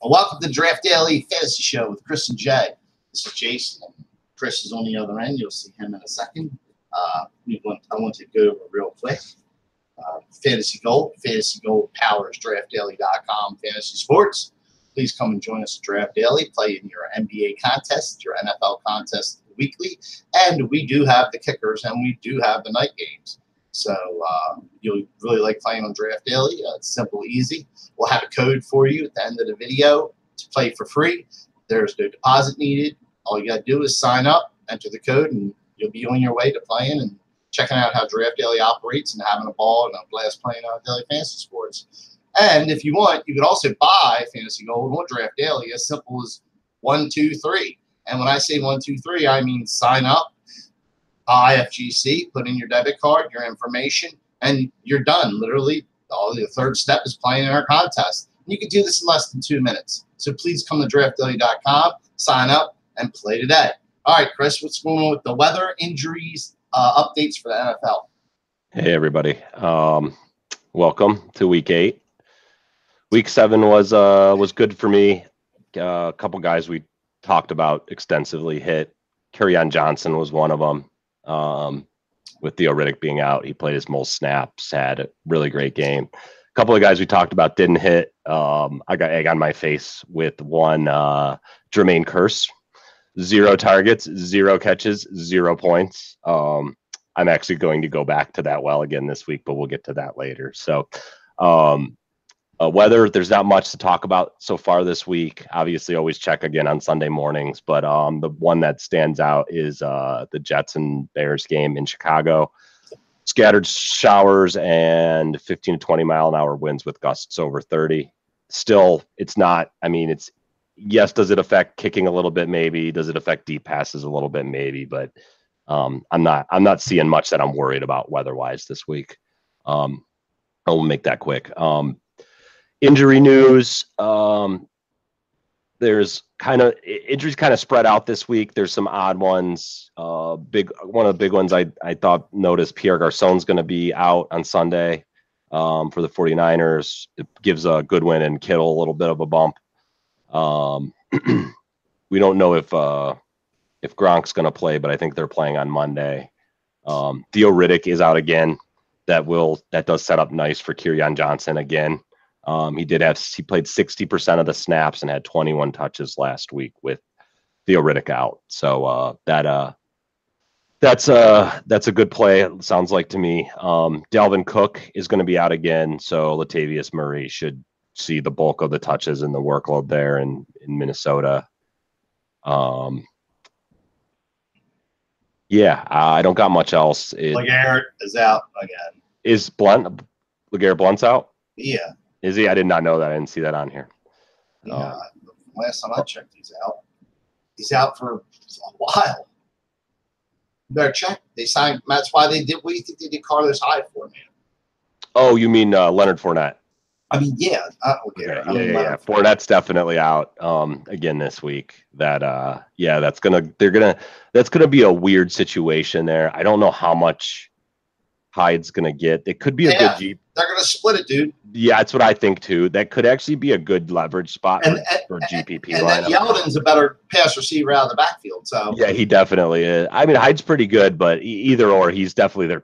Well, welcome to the Draftdaily Fantasy Show with Chris and Jay. This is Jason. Chris is on the other end. You'll see him in a second. I want to go over real quick. Fantasy Gold powers Draftdaily.com fantasy sports. Please come and join us at Draft Daily. Play in your NBA contest, your NFL contest weekly, and we do have the kickers and we do have the night games. So you'll really like playing on Draft Daily. It's simple, easy. We'll have a code for you at the end of the video to play for free. There's no deposit needed. All you got to do is sign up, enter the code, and you'll be on your way to playing and checking out how Draft Daily operates and having a ball and a blast playing on daily fantasy sports. And if you want, you could also buy Fantasy Gold on Draft Daily as simple as 1, 2, 3. And when I say 1, 2, 3, I mean sign up, IFGC, put in your debit card, your information, and you're done. Literally, all the third step is playing in our contest. You can do this in less than 2 minutes. So please come to draftdaily.com, sign up, and play today. All right, Chris, what's going on with the weather, injuries, updates for the NFL? Hey, everybody. Welcome to Week 8. Week 7 was good for me. A couple guys we talked about extensively hit. Kerryon Johnson was one of them. With Theo Riddick being out, he played his most snaps, had a really great game. A couple of guys we talked about didn't hit. I got egg on my face with one, Jermaine Kearse. 0 targets, 0 catches, 0 points. I'm actually going to go back to that well again this week, but we'll get to that later. So weather, there's not much to talk about so far this week. Obviously, always check again on Sunday mornings. But the one that stands out is the Jets and Bears game in Chicago. Scattered showers and 15 to 20 mile an hour winds with gusts over 30. Still, it's not, yes, does it affect kicking a little bit? Maybe. Does it affect deep passes a little bit? Maybe. But I'm not seeing much that I'm worried about weather-wise this week. I'll make that quick. Injury news. There's injuries kind of spread out this week. There's some odd ones. One of the big ones I noticed, Pierre Garçon's going to be out on Sunday for the 49ers. It gives Goodwin and Kittle a little bit of a bump. We don't know if Gronk's going to play, but I think they're playing on Monday. Theo Riddick is out again. That does set up nice for Kerryon Johnson again. He played 60% of the snaps and had 21 touches last week with Theo Riddick out. So that's a good play. It sounds like to me. Dalvin Cook is going to be out again, so Latavius Murray should see the bulk of the touches and the workload there in Minnesota. I don't got much else. LeGarrette is out again. Is LeGarrette Blount's out? Yeah. Is he? I did not know that. I didn't see that on here. Yeah, last time I checked, he's out. He's out for a while. You better check. They signed. That's why they did. What do you think they did Carlos Hyde for, man? Oh, you mean Leonard Fournette? Yeah. Yeah. Fournette's definitely out again this week. That's gonna be a weird situation there. I don't know how much Hyde's gonna get. It could be a good Jeep. They're gonna split it, dude. Yeah, that's what I think too. That could actually be a good leverage spot for GPP lineup. And Yeldon's a better pass receiver out of the backfield. So yeah, he definitely is. Hyde's pretty good, but either or, he's definitely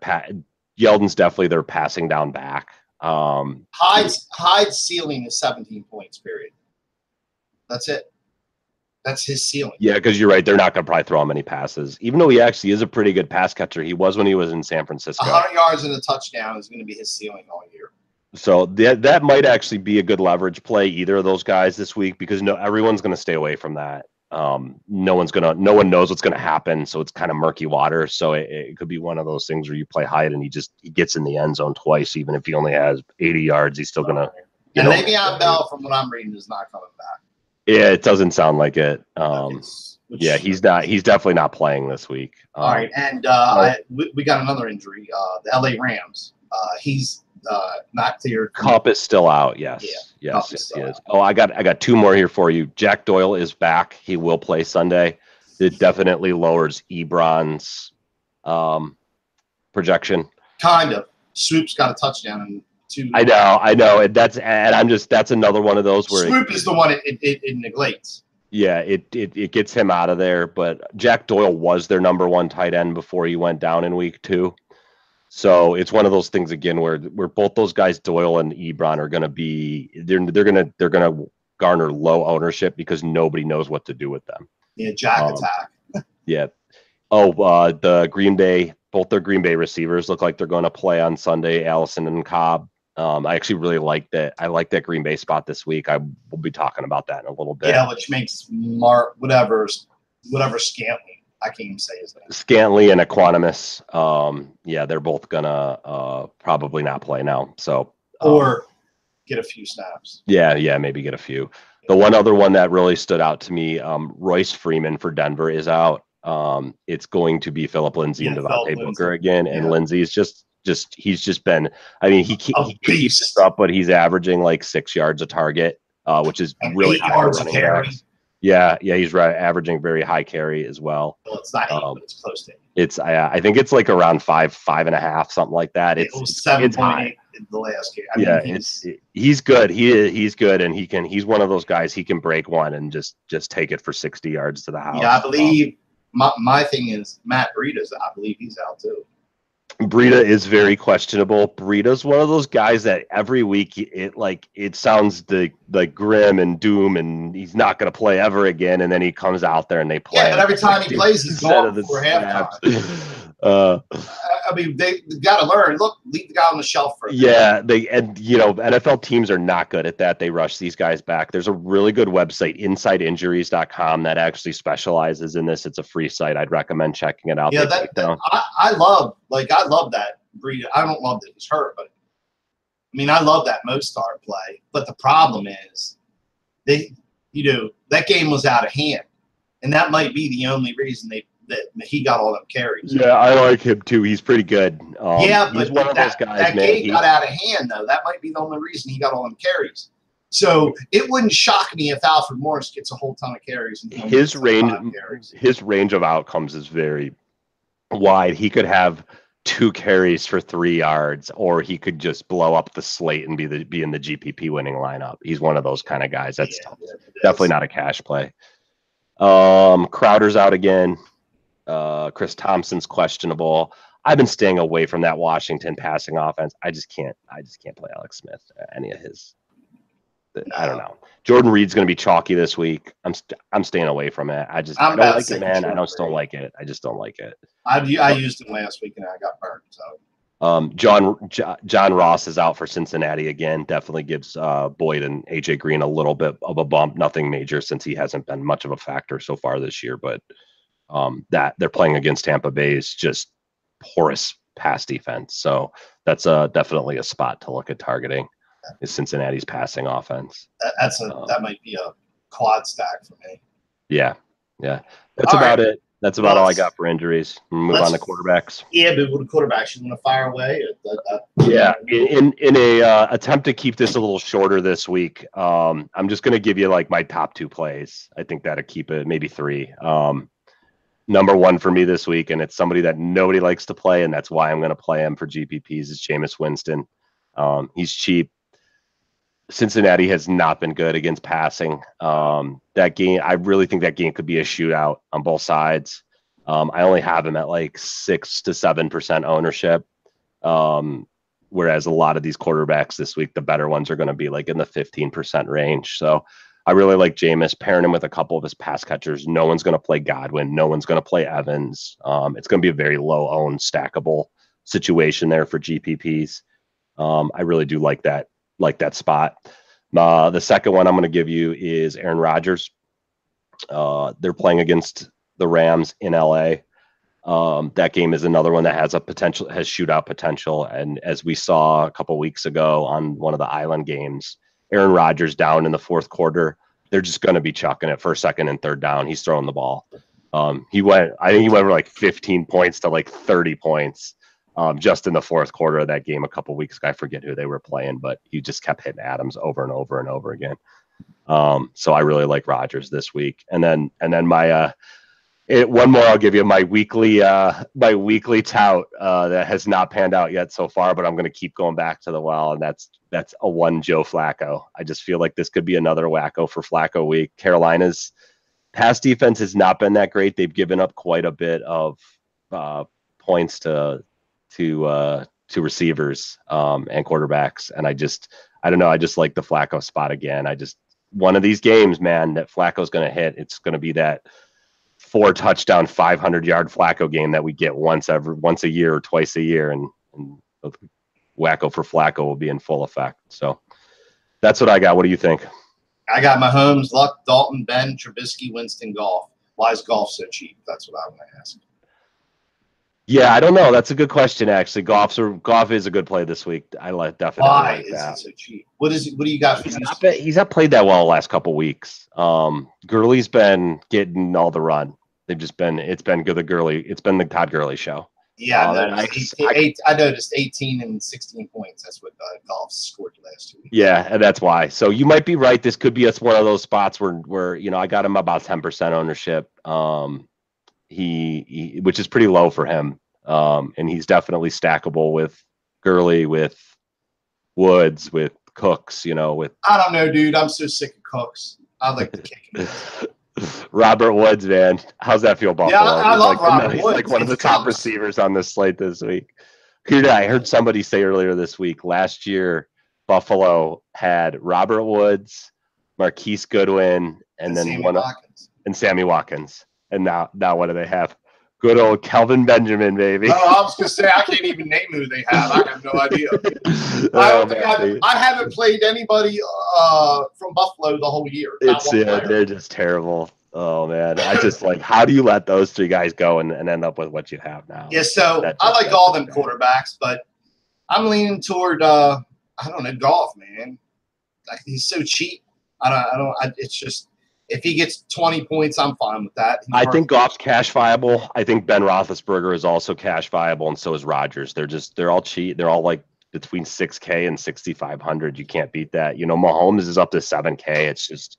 Yeldon's definitely their passing down back. Hyde's ceiling is 17 points. Period. That's it. That's his ceiling. Yeah, because you're right. They're not going to probably throw him any passes, even though he actually is a pretty good pass catcher. He was when he was in San Francisco. 100 yards and a touchdown is going to be his ceiling all year. So that might actually be a good leverage play, either of those guys this week, because everyone's going to stay away from that. No one knows what's going to happen, so it's kind of murky water. So it could be one of those things where you play Hyde and he gets in the end zone twice, even if he only has 80 yards, he's still going to. And Le'Veon Bell, from what I'm reading, is not coming back. Yeah, it doesn't sound like it. He's definitely not playing this week. All right, and we got another injury. The LA Rams. He's not cleared. Kupp is still out. Yes, yeah, yes, he is. Oh, I got 2 more here for you. Jack Doyle is back. He will play Sunday. It definitely lowers Ebron's projection. Kind of. Swoop's got a touchdown in I know, and that's another one of those where Swoop is the one it neglects. Yeah, it gets him out of there. But Jack Doyle was their number one tight end before he went down in week 2. So it's one of those things again where both those guys, Doyle and Ebron, are going to be they're gonna garner low ownership because nobody knows what to do with them. Yeah, Jack attack. Yeah. Oh, both their Green Bay receivers look like they're going to play on Sunday, Allison and Cobb. I actually really like that. I like that Green Bay spot this week. I will be talking about that in a little bit. Yeah, which makes whatever Scantley. I can't even say his name. Scantley and Equanimus. Yeah, they're both gonna probably not play now. So or get a few snaps. Yeah, maybe get a few. The one other one that really stood out to me, Royce Freeman for Denver is out. It's going to be Phillip Lindsay and Devontae Booker again, and Lindsay's he's just been. I mean, he keeps this up, but he's averaging like 6 yards a target, which is really high for running backs. Yeah, he's averaging very high carry as well. Well, it's not 8, but it's close to 8. It's I think it's like around 5.5, something like that. It was 7.8 in the last game. He's good. He's good, and he's one of those guys. He can break one and just take it for 60 yards to the house. Yeah, I believe my thing is Matt Breida's. I believe he's out too. Breida is very questionable. Breida's one of those guys that every week it sounds like grim and doom, and he's not going to play ever again. And then he comes out there and they play. Yeah, but every time he plays, he's gone before halftime. I mean, they got to learn. Look, leave the guy on the shelf for a minute. Yeah, NFL teams are not good at that. They rush these guys back. There's a really good website, InsideInjuries.com, that actually specializes in this. It's a free site. I'd recommend checking it out. Yeah, I love that Breida. I don't love that he's hurt, but I mean, I love that Mostard play. But the problem is, that game was out of hand, and that might be the only reason that he got all them carries. Yeah, I like him too. He's pretty good. But he's one of those guys, that man. Game got out of hand, though. That might be the only reason he got all them carries. So it wouldn't shock me if Alfred Morris gets a whole ton of carries. And his range of outcomes is very wide. He could have 2 carries for 3 yards, or he could just blow up the slate and be in the GPP winning lineup. He's one of those kind of guys. That's definitely not a cash play. Crowder's out again. Chris Thompson's questionable. I've been staying away from that Washington passing offense. I just can't play Alex Smith. Any of his. I don't know. Jordan Reed's going to be chalky this week. I'm staying away from it. I don't like it, man. I just don't like it. I just don't like it. I used it last week and I got burned. So. John Ross is out for Cincinnati again. Definitely gives Boyd and AJ Green a little bit of a bump. Nothing major since he hasn't been much of a factor so far this year. But that they're playing against Tampa Bay's just porous pass defense. So that's definitely a spot to look at targeting. Is Cincinnati's passing offense. That might be a quad stack for me. Yeah. That's about it. That's about all I got for injuries. Move on to quarterbacks. Yeah, but with the quarterbacks, you want to fire away? Yeah. In a attempt to keep this a little shorter this week, I'm just going to give you like my top 2 plays. I think that'll keep it maybe 3. Number 1 for me this week, and it's somebody that nobody likes to play, and that's why I'm going to play him for GPPs, is Jameis Winston. He's cheap. Cincinnati has not been good against passing. That game, I really think that game could be a shootout on both sides. I only have him at like 6 to 7% ownership. Whereas a lot of these quarterbacks this week, the better ones are going to be like in the 15% range. So I really like Jameis, pairing him with a couple of his pass catchers. No one's going to play Godwin. No one's going to play Evans. It's going to be a very low owned stackable situation there for GPPs. I really do like that spot. The second one I'm going to give you is Aaron Rodgers. They're playing against the Rams in LA. That game is another one that has shootout potential. And as we saw a couple weeks ago on one of the Island games, Aaron Rodgers down in the 4th quarter, they're just going to be chucking it for 2nd and 3rd down. He's throwing the ball. I think he went from like 15 points to like 30 points. Just in the 4th quarter of that game a couple weeks ago. I forget who they were playing, but he just kept hitting Adams over and over and over again. So I really like Rodgers this week. And then my One more I'll give you, my weekly tout that has not panned out yet so far, but I'm going to keep going back to the well, and that's a one Joe Flacco. I just feel like this could be another wacko for Flacco week. Carolina's pass defense has not been that great. They've given up quite a bit of points to receivers and quarterbacks, and I don't know. I just like the Flacco spot again. One of these games, man, that Flacco's going to hit. It's going to be that 4 touchdown, 500-yard Flacco game that we get once a year or twice a year, and wacko for Flacco will be in full effect. So that's what I got. What do you think? I got Mahomes, Luck, Dalton, Ben, Trubisky, Winston, Goff. Why is Goff so cheap? That's what I want to ask. Yeah, I don't know. That's a good question, actually. Goff is a good play this week. Definitely. Why like is that. he so cheap? What do you got for He's not played that well the last couple weeks. Gurley's been getting all the run. It's been good. It's been the Todd Gurley show. Yeah, I noticed 18 and 16 points. That's what Goff scored the last 2 weeks. Yeah, and that's why. So you might be right. This could be one of those spots where I got him about 10% ownership. He which is pretty low for him. And he's definitely stackable with Gurley, with Woods, with Cooks, with I don't know, dude. I'm so sick of Cooks. I like to kick him. Robert Woods, man. How's that feel, Buffalo? Yeah, I love Robert Woods. He's like one of the top receivers on this slate this week. I heard somebody say earlier this week, last year, Buffalo had Robert Woods, Marquise Goodwin, and then Sammy Watkins. And now what do they have? Good old Kelvin Benjamin, baby. Oh, I was going to say, I can't even name who they have. I have no idea. I haven't played anybody from Buffalo the whole year. They're just terrible. Oh, man. I just how do you let those 3 guys go and end up with what you have now? Yeah, so I like all them quarterbacks, but I'm leaning toward, I don't know, Goff, man. He's so cheap. It's just. If he gets 20 points, I'm fine with that. I think Goff's cash viable. I think Ben Roethlisberger is also cash viable, and so is Rodgers. They're all cheap. They're all between $6K and $6,500. You can't beat that. Mahomes is up to $7K. It's just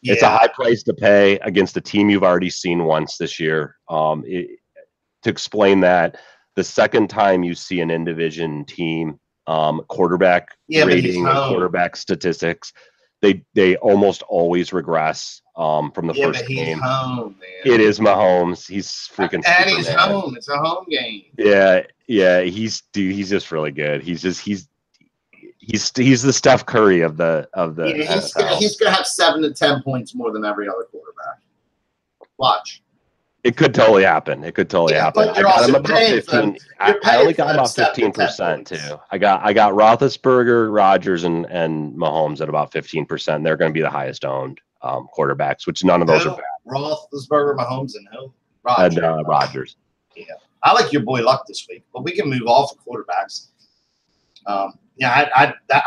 it's a high price to pay against a team you've already seen once this year. To explain that, the second time you see an in-division team quarterback rating and quarterback statistics, they almost always regress from the first game. He's home, man. It is Mahomes. He's freaking and he's home. It's a home game. Yeah. He's just really good. He's the Steph Curry of the. He's gonna have 7 to 10 points more than every other quarterback. Watch. It could totally happen. But you're also paying 15. I only got about 15% too. I got Roethlisberger, Rodgers, and Mahomes at about 15%. They're going to be the highest owned quarterbacks, which none of those are bad. Roethlisberger, Mahomes, and who? Rodgers. Yeah, I like your boy Luck this week, but we can move off of quarterbacks. I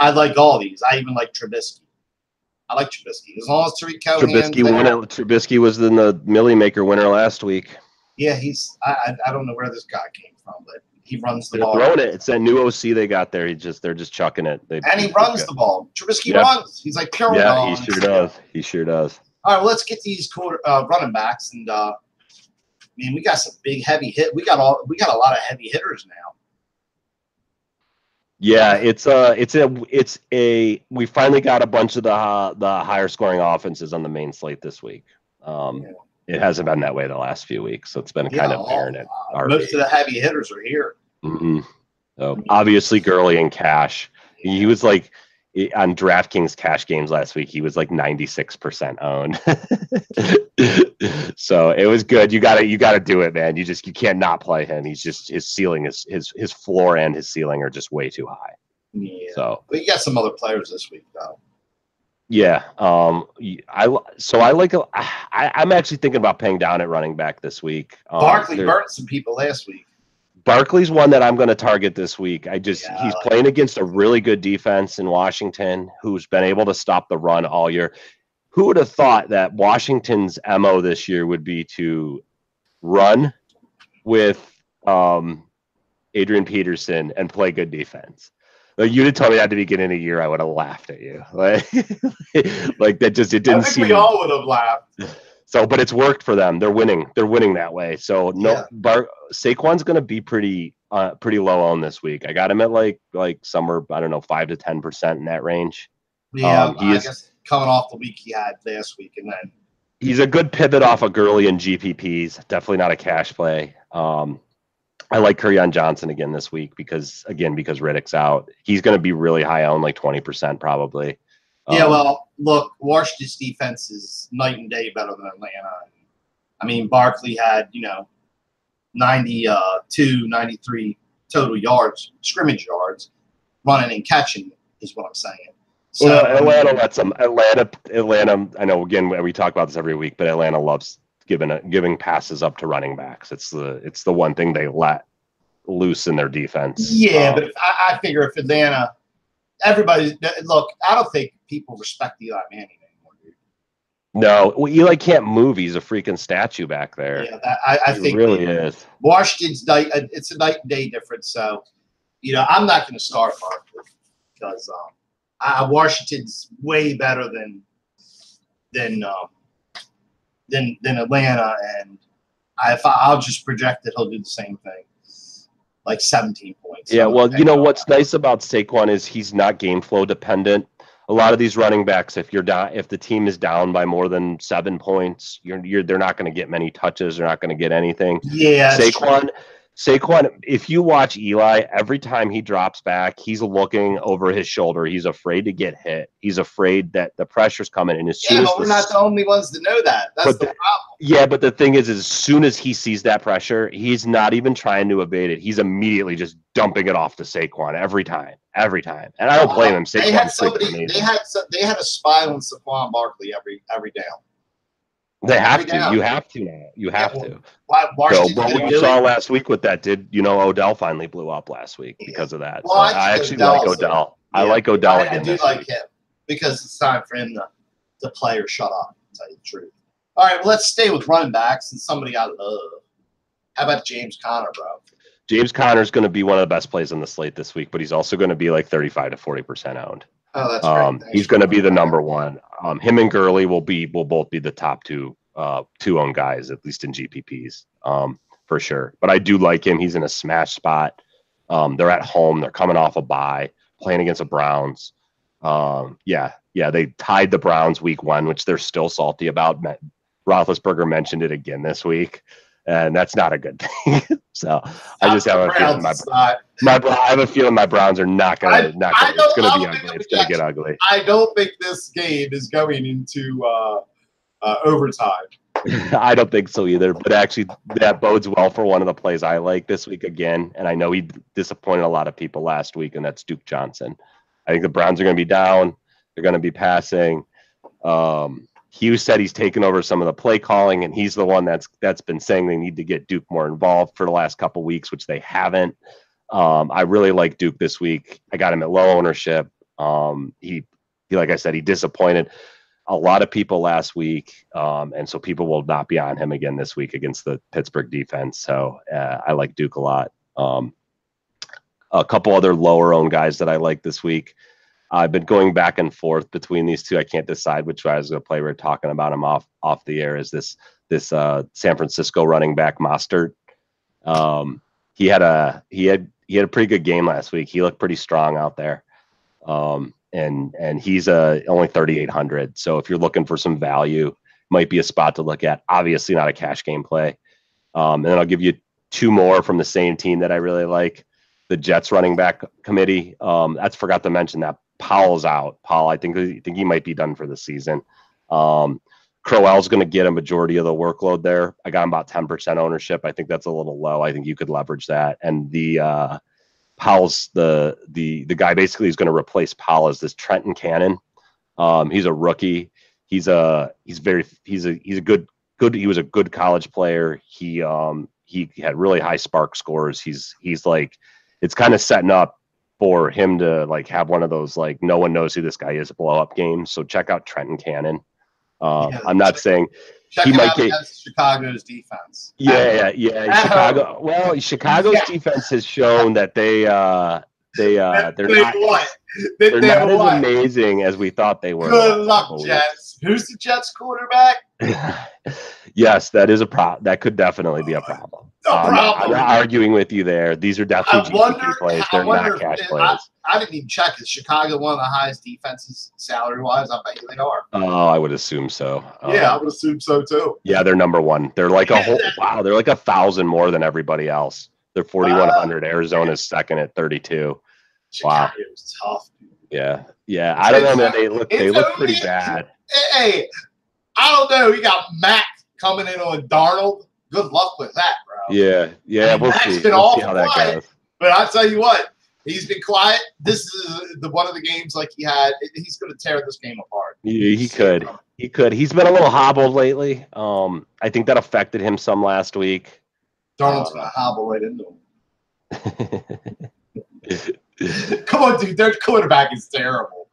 like all these. I even like Trubisky. I like Trubisky. As long as Tariq Cohen. Trubisky was in the Millie Maker winner last week. Yeah, I don't know where this guy came from, but he runs the They're ball. Throwing it. It's that new OC they got there. They're just chucking it. And he runs the ball. Trubisky runs. He's like pure. Yeah, he sure does. He sure does. All right, well, let's get these running backs, and we got some big heavy hit. We got a lot of heavy hitters now. Yeah, we finally got a bunch of the higher scoring offenses on the main slate this week. It hasn't been that way the last few weeks, so it's been kind of barren at RB. Most of the heavy hitters are here. Mm-hmm. So obviously Gurley and Cash. He was on DraftKings cash games last week. He was 96% owned. So it was good. You got to do it, man. You can't not play him. He's just his ceiling is his floor and his ceiling are just way too high. Yeah. So, but you got some other players this week though. Yeah. I'm actually thinking about paying down at running back this week. Barkley burnt some people last week. Barkley's one that I'm going to target this week. He's playing against a really good defense in Washington, who's been able to stop the run all year. Who would have thought that Washington's MO this year would be to run with Adrian Peterson and play good defense? You'd have told me at the beginning of the year, I would have laughed at you. It didn't seem. We all would have laughed. So, but it's worked for them. They're winning. They're winning that way. So Saquon's going to be pretty low on this week. I got him at like somewhere, I don't know, 5 to 10% in that range. Yeah, I guess coming off the week he had last week, and then he's a good pivot off of Gurley and GPPs. Definitely not a cash play. I like Kerryon Johnson again this week because Riddick's out. He's going to be really high on, like 20% probably. Yeah, well, look, Washington's defense is night and day better than Atlanta. I mean, Barkley had, 92, 93 total yards, scrimmage yards, running and catching is what I'm saying. So, well, Atlanta lets them. Atlanta. I know. Again, we talk about this every week, but Atlanta loves giving passes up to running backs. It's the one thing they let loose in their defense. Yeah, but I figure if Atlanta, look, I don't think people respect Eli Manning anymore, dude. No, Eli can't move. He's a freaking statue back there. Yeah, I think he really is. Washington's it's a night and day difference. So, I'm not going to start Barkley because Washington's way better than Atlanta, and I'll just project that he'll do the same thing, like 17 points. Yeah, well, what's nice about Saquon is he's not game flow dependent. A lot of these running backs, if the team is down by more than 7 points, they're not going to get many touches. They're not going to get anything. Yeah, Saquon, if you watch Eli, every time he drops back, he's looking over his shoulder. He's afraid to get hit. He's afraid that the pressure's coming. And we're not the only ones to know that. That's the problem. Yeah, but the thing is as soon as he sees that pressure, he's not even trying to evade it. He's immediately just dumping it off to Saquon every time. And I don't blame him. They had a spy on Saquon Barkley every down. They have to. You have to now. You have to. What we saw last week with that, Odell finally blew up last week because of that. Well, so I actually like Odell. Yeah, I like Odell again. I do like him because it's time for him to play or shut up, to tell you the truth. All right, well, let's stay with running backs and somebody I love. How about James Conner, bro? James Conner is going to be one of the best plays on the slate this week, but he's also going to be like 35 to 40% owned. Oh, that's great. He's going to be the number one. Him and Gurley will both be the top two owned guys, at least in GPPs, for sure. But I do like him. He's in a smash spot. They're at home. They're coming off a bye, playing against the Browns. They tied the Browns week 1, which they're still salty about. Roethlisberger mentioned it again this week, and that's not a good thing. So I just have a feeling I have a feeling my Browns are not gonna. It's gonna be ugly. It's gonna get ugly. I don't think this game is going into overtime. I don't think so either. But actually, that bodes well for one of the plays I like this week again. And I know he disappointed a lot of people last week, and that's Duke Johnson. I think the Browns are going to be down. They're going to be passing. Hughes said he's taken over some of the play calling, and he's the one that's been saying they need to get Duke more involved for the last couple of weeks, which they haven't. I really like Duke this week. I got him at low ownership. He like I said, he disappointed a lot of people last week, and so people will not be on him again this week against the Pittsburgh defense. So I like Duke a lot. A couple other lower owned guys that I like this week. I've been going back and forth between these two. I can't decide which one I was going to play. We were talking about him off the air. Is this San Francisco running back Mostert? He had a pretty good game last week. He looked pretty strong out there. And he's only 3,800. So if you're looking for some value, might be a spot to look at. Obviously not a cash game play. And then I'll give you two more from the same team that I really like. The Jets running back committee. That's forgot to mention that Powell's out. Powell, I think he might be done for the season. Crowell's going to get a majority of the workload there. I got him about 10% ownership. I think that's a little low. I think you could leverage that. And the Powell's the guy basically is going to replace Powell as this Trenton Cannon. He's a rookie. He was a good college player. He had really high spark scores. He's like, it's kind of setting up for him to like have one of those like no one knows who this guy is blow up games. So check out Trenton Cannon. I'm not saying he might get Chicago's defense. Yeah. Chicago. Well, Chicago's defense has shown that they're not as amazing as we thought they were. Good luck, Jets. Who's the Jets quarterback? Yes, that is a problem. That could definitely be a problem. I'm not arguing with you there. These are definitely GPP plays. They're not cash plays. I didn't even check. Is Chicago one of the highest defenses salary-wise? I bet you they are. Oh, I would assume so. Yeah, I would assume so too. Yeah, they're number one. They're like they're like 1,000 more than everybody else. They're 4,100. Arizona's second at 32. Wow. Chicago's tough. Yeah. I don't know, man. They look pretty bad. Hey, I don't know. You got Mac coming in on Darnold. Good luck with that, bro. Yeah. We'll see. We'll see how that goes. But I tell you what, he's been quiet. This is one of the games like he had. He's going to tear this game apart. Yeah, he could. He's been a little hobbled lately. I think that affected him some last week. Darnold's going to hobble right into him. Come on, dude. Their quarterback is terrible.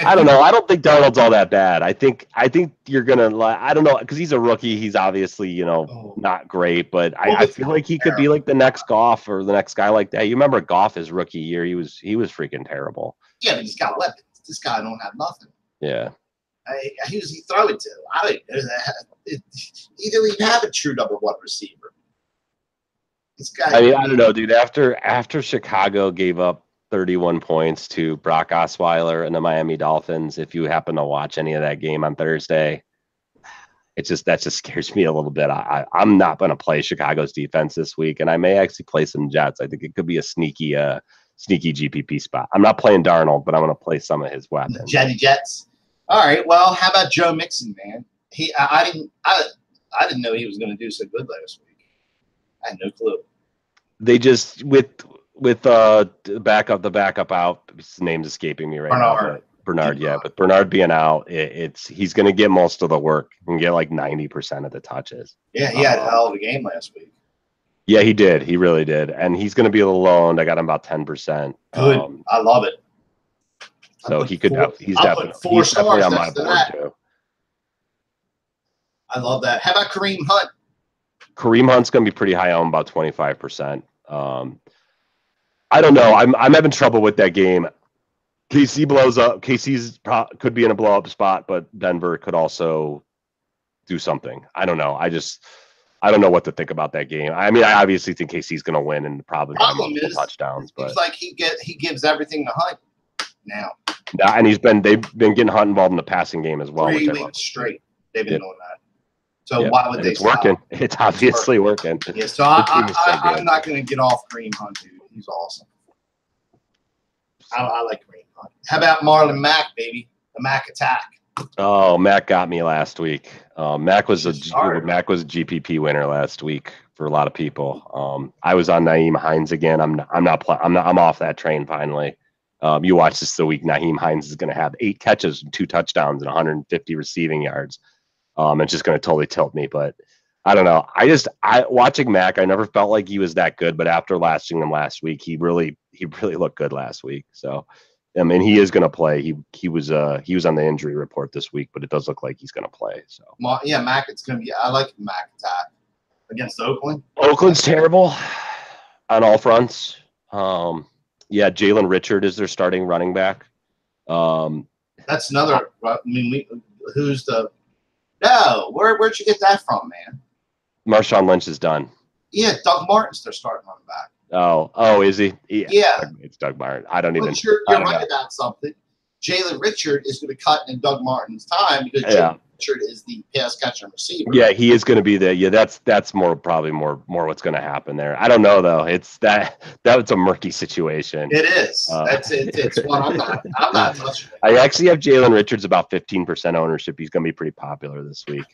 I don't know. I don't think Darnold's all that bad. I think you're gonna. I don't know, because he's a rookie. He's obviously not great, but I feel like he could be like the next Goff or the next guy like that. You remember Goff his rookie year? He was freaking terrible. Yeah, but he's got weapons. This guy don't have nothing. Yeah. Who's he throw it to? I don't know. He didn't even have a true number one receiver. This guy. I mean, I don't know, dude. After Chicago gave up 31 points to Brock Osweiler and the Miami Dolphins, if you happen to watch any of that game on Thursday, that just scares me a little bit. I'm not going to play Chicago's defense this week, and I may actually play some Jets. I think it could be a sneaky GPP spot. I'm not playing Darnold, but I'm going to play some of his weapons. Jets. All right. Well, how about Joe Mixon, man? I didn't know he was going to do so good last week. I had no clue. They just with the backup out. His name's escaping me right now. Bernard, yeah. But Bernard being out, he's going to get most of the work and get like 90% of the touches. Yeah, he had a hell of a game last week. Yeah, he did. He really did. And he's going to be a little low owned. I got him about 10%. Good. I love it. So he's definitely on my board too. I love that. How about Kareem Hunt? Kareem Hunt's going to be pretty high owned, about 25%. I don't know. I'm having trouble with that game. KC blows up. Could be in a blow up spot, but Denver could also do something. I don't know. I don't know what to think about that game. I mean, I obviously think KC's going to win and probably by multiple touchdowns. But it's like he gives everything to Hunt now. Yeah, and they've been getting Hunt involved in the passing game as well. 3 weeks straight, they've been doing that. So why would they? It's working. It's obviously working. Yeah. So I'm not going to get off Kareem Hunt, dude. He's awesome. I like Kareem Hunt. How about Marlon Mack, baby? The Mack attack. Oh, Mack got me last week. Mack was a GPP winner last week for a lot of people. I was on Nyheim Hines again. I'm off that train finally. You watch this the week. Nyheim Hines is going to have 8 catches and 2 touchdowns and 150 receiving yards. It's just going to totally tilt me, but I don't know. Watching Mack, I never felt like he was that good, but after watching him last week, he really looked good last week. So, I mean, he is going to play. He was on the injury report this week, but it does look like he's going to play. So, yeah, Mack, it's going to be. I like Mack attack against Oakland. Oakland's terrible on all fronts. Yeah, Jalen Richard is their starting running back. That's another. I mean, who's the? No, where'd you get that from, man? Marshawn Lynch is done. Yeah, Doug Martin's their starting running back. Oh, is he? Yeah. It's Doug Martin. I don't even. You're right about something. Jalen Richard is going to cut in Doug Martin's time because Jalen Richard is the pass catcher and receiver. Yeah, he is going to be the. Yeah, that's probably more what's going to happen there. I don't know though. It's that's a murky situation. It is. It's one I'm not touching. I actually have Jalen Richards about 15% ownership. He's going to be pretty popular this week.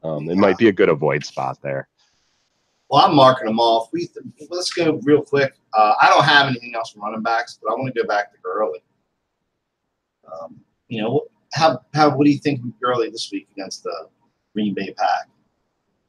It might be a good avoid spot there. Well, I'm marking them off. Let's go real quick. I don't have anything else from running backs, but I want to go back to Gurley. What do you think of Gurley this week against the Green Bay Pack?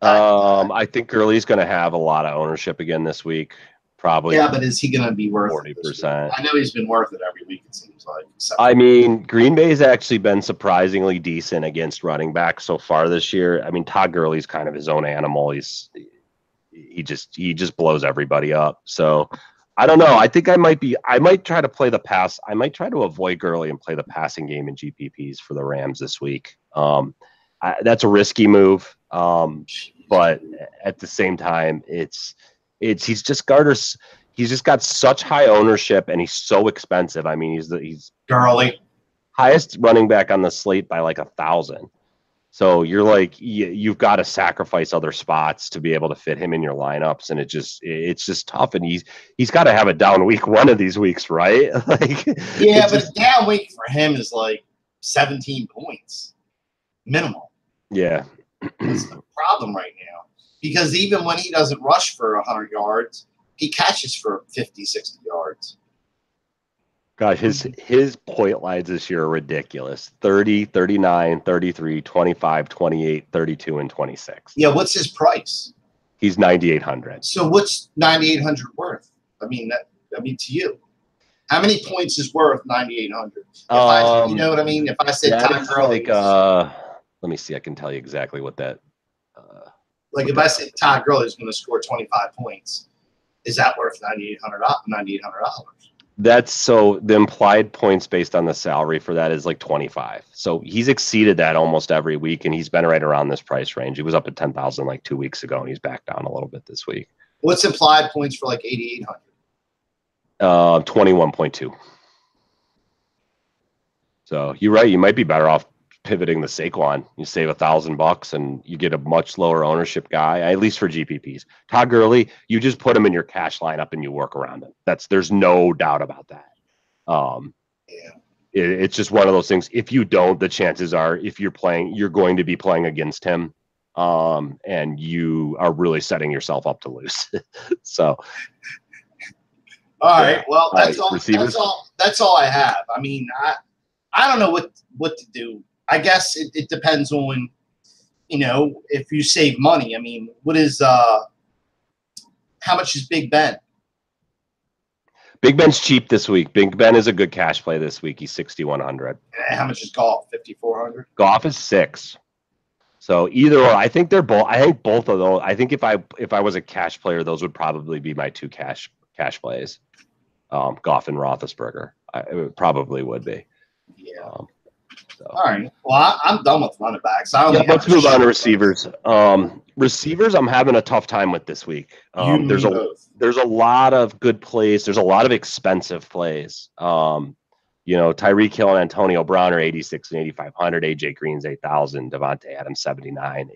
I think Gurley's going to have a lot of ownership again this week. Probably. Yeah, but is he going to be worth 40%? I know he's been worth it every week, it seems like. I mean, Green Bay's actually been surprisingly decent against running backs so far this year. I mean, Todd Gurley's kind of his own animal. He just blows everybody up. So I don't know. I think I might try to play the pass. I might try to avoid Gurley and play the passing game in GPPs for the Rams this week. That's a risky move. But at the same time, he's just got such high ownership, and he's so expensive. I mean, he's Gurley. Highest running back on the slate by like 1,000. So you're like, you've got to sacrifice other spots to be able to fit him in your lineups, and it's just tough. And he's got to have a down week one of these weeks, right? Like, yeah, but a down week for him is like 17 points minimal. Yeah, that's the problem right now, because even when he doesn't rush for 100 yards, he catches for 50, 60 yards. Gosh, his point lines this year are ridiculous. 30, 39, 33, 25, 28, 32, and 26. Yeah, what's his price? He's 9,800. So what's 9,800 worth? I mean, to you, how many points is worth 9,800? You know what I mean? If I said Todd Gurley, let me see. I can tell you exactly what that. If I said Todd Gurley is going to score 25 points, is that worth $9,800? That's so the implied points based on the salary for that is like 25. So he's exceeded that almost every week, and he's been right around this price range. He was up at 10,000 like 2 weeks ago, and he's back down a little bit this week. What's implied points for like 8,800? 21.2. So you're right. You might be better off pivoting the Saquon. You save $1,000 and you get a much lower ownership guy, at least for GPPs. Todd Gurley, you just put him in your cash lineup and you work around him. There's no doubt about that. It's just one of those things. If you don't, the chances are, if you're playing, you're going to be playing against him, and you are really setting yourself up to lose. So, all right. Well, that's all. That's all I have. I mean, I don't know what to do. I guess it depends on, if you save money. I mean, how much is Big Ben? Big Ben's cheap this week. Big Ben is a good cash play this week. He's 6,100. How much is Goff? 5,400. Goff is 6. So either or, I think they're both. I think both of those. I think if I was a cash player, those would probably be my two cash plays. Goff and Roethlisberger. It probably would be. Yeah. All right. Well, I'm done with running backs. Let's move on to receivers. Receivers, I'm having a tough time with this week. There's a lot of good plays. There's a lot of expensive plays. Tyreek Hill and Antonio Brown are 86 and 8,500. AJ Green's 8,000. Devontae Adams 79.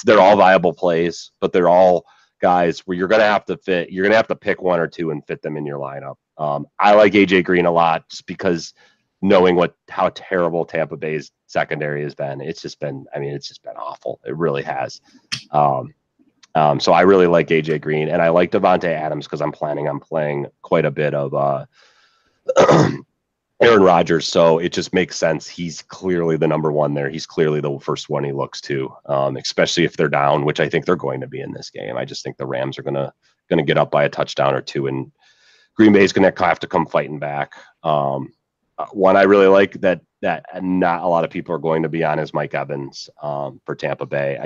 They're all viable plays, but they're all guys where you're gonna have to fit. You're gonna have to pick one or two and fit them in your lineup. I like AJ Green a lot just because knowing how terrible Tampa Bay's secondary has been. It's just been awful. It really has. So I really like AJ Green, and I like Devontae Adams because I'm planning on playing quite a bit of Aaron Rodgers. So it just makes sense. He's clearly the number one there. He's clearly the first one he looks to, especially if they're down, which I think they're going to be in this game. I just think the Rams are gonna get up by a touchdown or two, and Green Bay's gonna have to come fighting back. One I really like that not a lot of people are going to be on is Mike Evans for Tampa Bay.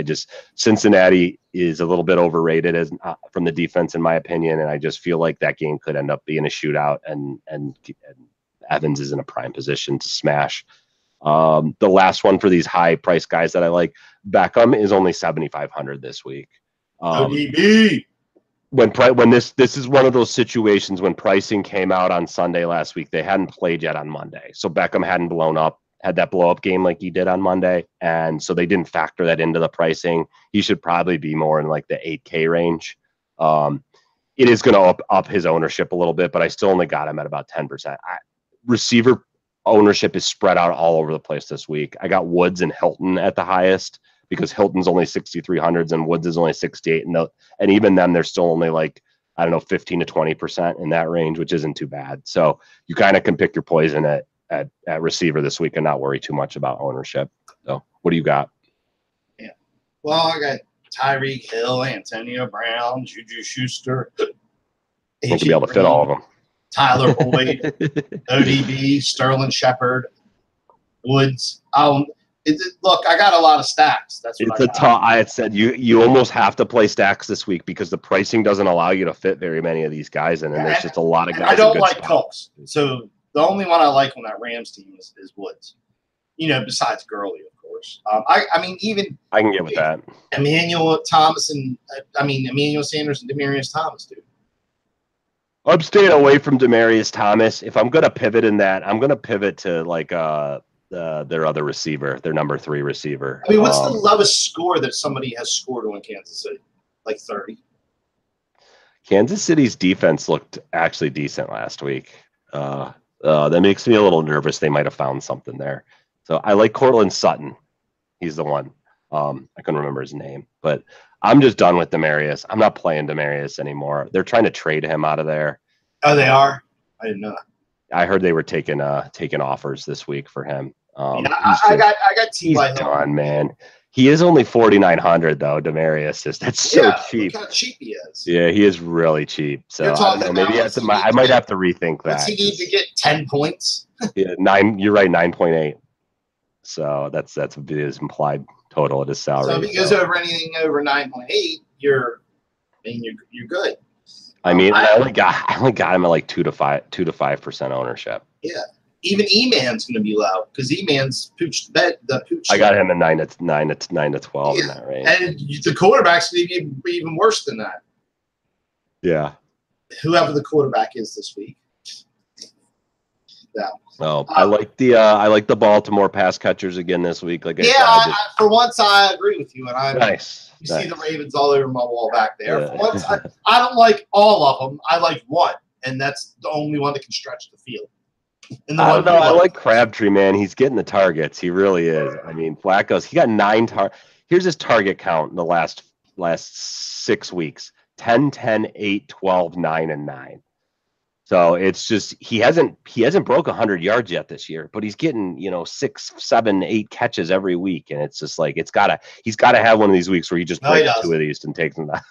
Cincinnati is a little bit overrated as from the defense in my opinion, and I just feel like that game could end up being a shootout, and Evans is in a prime position to smash. The last one for these high price guys that I like, Beckham is only 7,500 this week. ODB. When this is one of those situations when pricing came out on Sunday last week, they hadn't played yet on Monday. So Beckham hadn't had that blow up game like he did on Monday. And so they didn't factor that into the pricing. He should probably be more in like the 8K range. It is going to up his ownership a little bit, but I still only got him at about 10%. Receiver ownership is spread out all over the place this week. I got Woods and Hilton at the highest, because Hilton's only 6,300s and Woods is only 68, and even then they're still only like 15 to 20% in that range, which isn't too bad. So you kind of can pick your poison at receiver this week and not worry too much about ownership. So what do you got? Yeah, well, I got Tyreek Hill, Antonio Brown, Juju Schuster. We'll be able to fit all of them. Tyler Boyd, ODB, Sterling Shepard, Woods. Look, I got a lot of stacks. I had said you almost have to play stacks this week because the pricing doesn't allow you to fit very many of these guys in, and there's just a lot of guys. I don't like Cooks, so the only one I like on that Rams team is Woods. Besides Gurley, of course. I mean, even I can get with that. Emmanuel Thomas and Emmanuel Sanders and Demaryius Thomas, dude. I'm staying away from Demaryius Thomas. If I'm gonna pivot in that, I'm gonna pivot to like their other receiver, their number 3 receiver. I mean, what's the lowest score that somebody has scored on Kansas City? Like 30. Kansas City's defense looked actually decent last week. That makes me a little nervous. They might have found something there. So I like Cortland Sutton. He's the one. I couldn't remember his name, but I'm just done with Demaryius. I'm not playing Demaryius anymore. They're trying to trade him out of there. Oh, they are? I didn't know that. I heard they were taking offers this week for him. I got he's done, man. He is only 4,900 though. Demaryius that's so cheap. Look how cheap he is. Yeah, he is really cheap. So I don't know. Maybe I might have to rethink that. Does he need to get 10 points? Yeah, 9. You're right, 9.8. So that's his implied total of his salary. So if he goes over anything over 9.8, you're good. I mean, I only got him at like 2 to 5% ownership. Yeah. Even E-Man's going to be low because E-Man's pooched the pooch. I got him at 9 to 12 in that range. And the quarterback's going to be even worse than that. Yeah. Whoever the quarterback is this week. Yeah. Oh, I like the Baltimore pass catchers again this week. Like for once I agree with you, and I nice. See the Ravens all over my wall back there. Yeah. For once, I don't like all of them. I like one, and that's the only one that can stretch the field. And I don't know. I like Crabtree, man. He's getting the targets. He really is. I mean, Flacco's. He got 9 targets. Here's his target count in the last 6 weeks: 10, 10, 8, 12, 9, and 9. So it's just he hasn't broke 100 yards yet this year, but he's getting 6, 7, 8 catches every week, and it's just like he's got to have one of these weeks where he just breaks 2 of these and takes them down.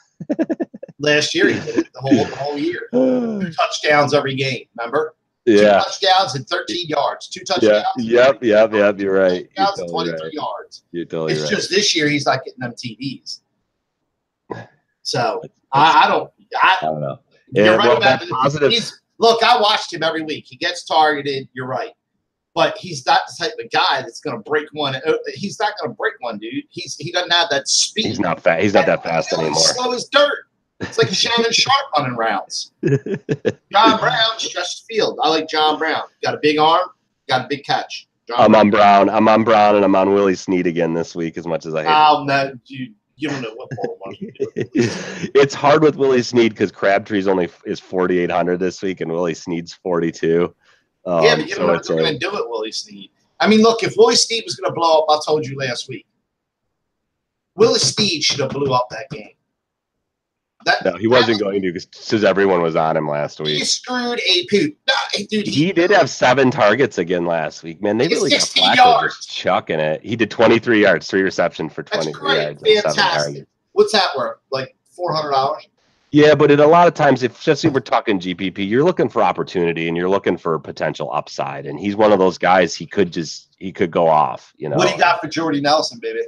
Last year he did it the whole year. 2 touchdowns every game. Remember? Yeah. 2 touchdowns and 13 yards. 2 touchdowns. Yep. You're right. Touchdowns and 23 yards. You're totally right. It's just this year he's not getting them TDs. So I don't know. You're right about it. Look, I watched him every week. He gets targeted. You're right. But he's not the type of guy that's going to break one. He's not going to break one, dude. He doesn't have that speed. He's not fast. He's not that fast anymore. He's slow as dirt. It's like Shannon Sharp running rounds. John Brown stretched the field. I like John Brown. Got a big arm. Got a big catch. I'm on Brown, and I'm on Willie Snead again this week. As much as I hate. Oh no, dude. You don't know what Paul wants to do. It's hard with Willie Snead because Crabtree's is 4,800 this week, and Willie Snead's 42. Yeah, but you don't know what they're going to do with Willie Snead. I mean, look, if Willie Snead was going to blow up, I told you last week. Willie Snead should have blew up that game. No, he wasn't going to because everyone was on him last week. He screwed a poop. No, dude, he did have 7 targets again last week. Man, they really got Flacco just chucking it. He did 23 yards, 3 receptions for 23 yards. Fantastic. 7 targets. What's that worth? Like $400? Yeah, but a lot of times, especially if we're talking GPP, you're looking for opportunity and you're looking for potential upside. And he's one of those guys. He could go off. What do you got for Jordy Nelson, baby?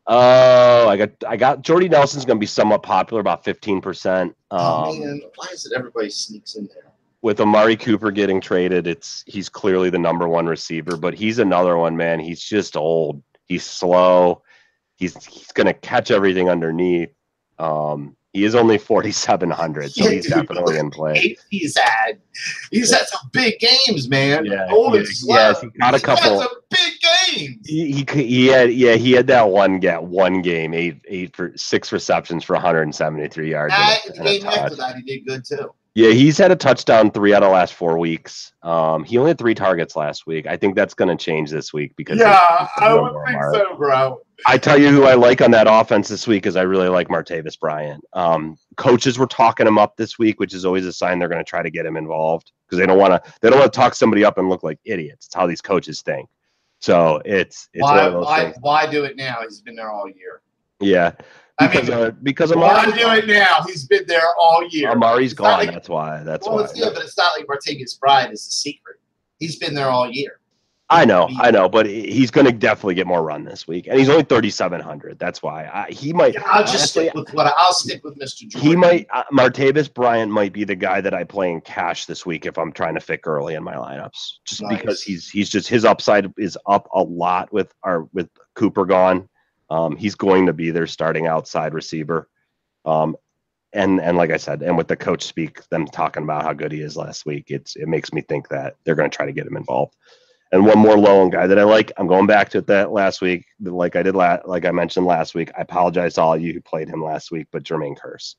Oh, I got Jordy Nelson's going to be somewhat popular, about 15%. Man, why is it everybody sneaks in there? With Amari Cooper getting traded, he's clearly the number 1 receiver, but he's another one, man. He's just old. He's slow. He's going to catch everything underneath. He is only 4,700, so he's definitely in play. He's had some big games, man. Yeah, he got a couple. Some big games. He had that one game, 8 for 6 receptions for 173 yards. The game after that, he did good too. Yeah, he's had a touchdown 3 out of the last 4 weeks. He only had 3 targets last week. I think that's going to change this week because I would think so, bro. I tell you who I like on that offense this week is I really like Martavis Bryant. Coaches were talking him up this week, which is always a sign they're going to try to get him involved because they don't want to talk somebody up and look like idiots. It's how these coaches think. So it's why do it now? He's been there all year. Yeah. Because Amari do it now. He's been there all year. Amari's gone. Like, that's why. But it's not like Martavis Bryant is the secret. He's been there all year. I know, but he's going to definitely get more run this week, and he's only 3,700. That's why he might. Yeah, I'll stick with Mr. Jordan. He might. Martavis Bryant might be the guy that I play in cash this week if I'm trying to pick early in my lineups, just because he's just his upside is up a lot with Cooper gone. He's going to be their starting outside receiver. And like I said, and with the coach speak, them talking about how good he is last week, it makes me think that they're going to try to get him involved. And one more low-owned guy that I like, I'm going back to that last week, like I mentioned last week. I apologize to all of you who played him last week, but Jermaine Kearse,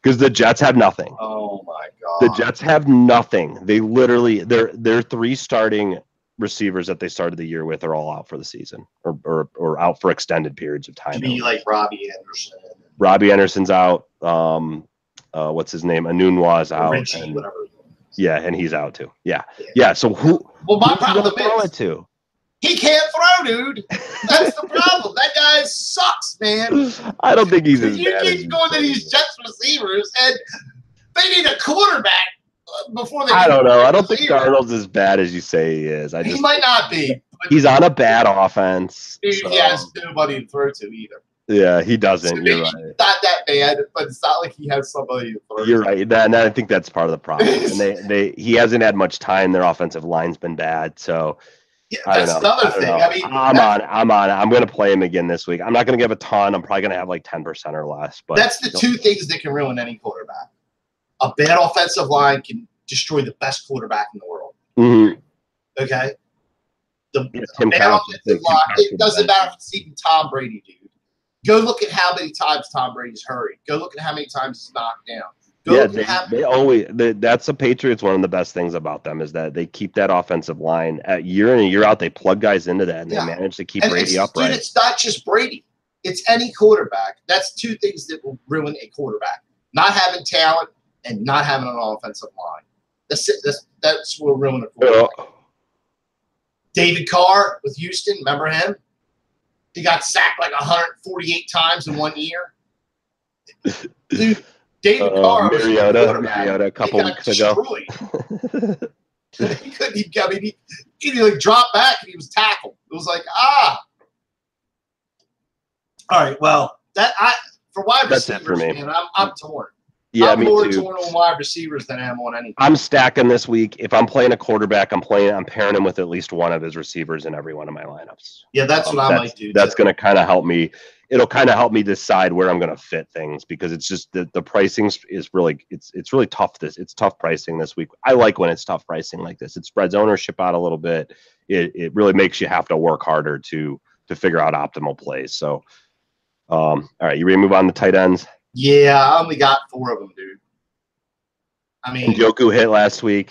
because the Jets have nothing. Oh my God, the Jets have nothing. They literally their 3 starting receivers that they started the year with are all out for the season, or out for extended periods of time. You mean like Robbie Anderson? Robbie Anderson's out. What's his name? Anunwa's out. Richie, whatever. Yeah, and he's out too. Yeah. So who? Well, my problem throw is it to? He can't throw, dude. That's the problem. That guy sucks, man. I don't think he's as You bad keep going to these Jets receivers, and they need a quarterback before they. I don't know. I don't think Darnold's as bad as you say he is. He might not be. He's on a bad offense. Dude, he has nobody to throw to either. Yeah, he doesn't. So You're right. Not that bad, but it's not like he has somebody to throw. You're right. And I think that's part of the problem. And he hasn't had much time. Their offensive line's been bad. So yeah, that's another thing. I mean, I'm going to play him again this week. I'm not going to give a ton. I'm probably going to have like 10% or less. But that's the 2 things that can ruin any quarterback. A bad offensive line can destroy the best quarterback in the world. Mm-hmm. Okay. The bad offensive line. It doesn't matter if it's even Tom Brady, dude. Go look at how many times Tom Brady's hurried. Go look at how many times he's knocked down. They always. That's the Patriots. One of the best things about them is that they keep that offensive line at year in and year out. They plug guys into that, and they manage to keep Brady upright. Dude, it's not just Brady. It's any quarterback. That's 2 things that will ruin a quarterback: not having talent and not having an offensive line. That's it. That's what will ruin a quarterback. David Carr with Houston. Remember him? He got sacked like 148 times in 1 year. Dude, David Carr was Mariota a couple weeks ago. He couldn't. He like dropped back and he was tackled. It was like All right. Well, for wide receivers, man, I'm torn. Yeah, I'm me more too. torn on wide receivers than I am on anything. I'm stacking this week. If I'm playing a quarterback, I'm pairing him with at least one of his receivers in every one of my lineups. Yeah, that's what I might do. That's going to kind of help me. It'll kind of help me decide where I'm going to fit things, because it's just the pricing is really it's really tough. It's tough pricing this week. I like when it's tough pricing like this. It spreads ownership out a little bit. It really makes you have to work harder to figure out optimal plays. So, all right, you ready to move on to tight ends? Yeah, I only got 4 of them, dude. I mean, Njoku hit last week.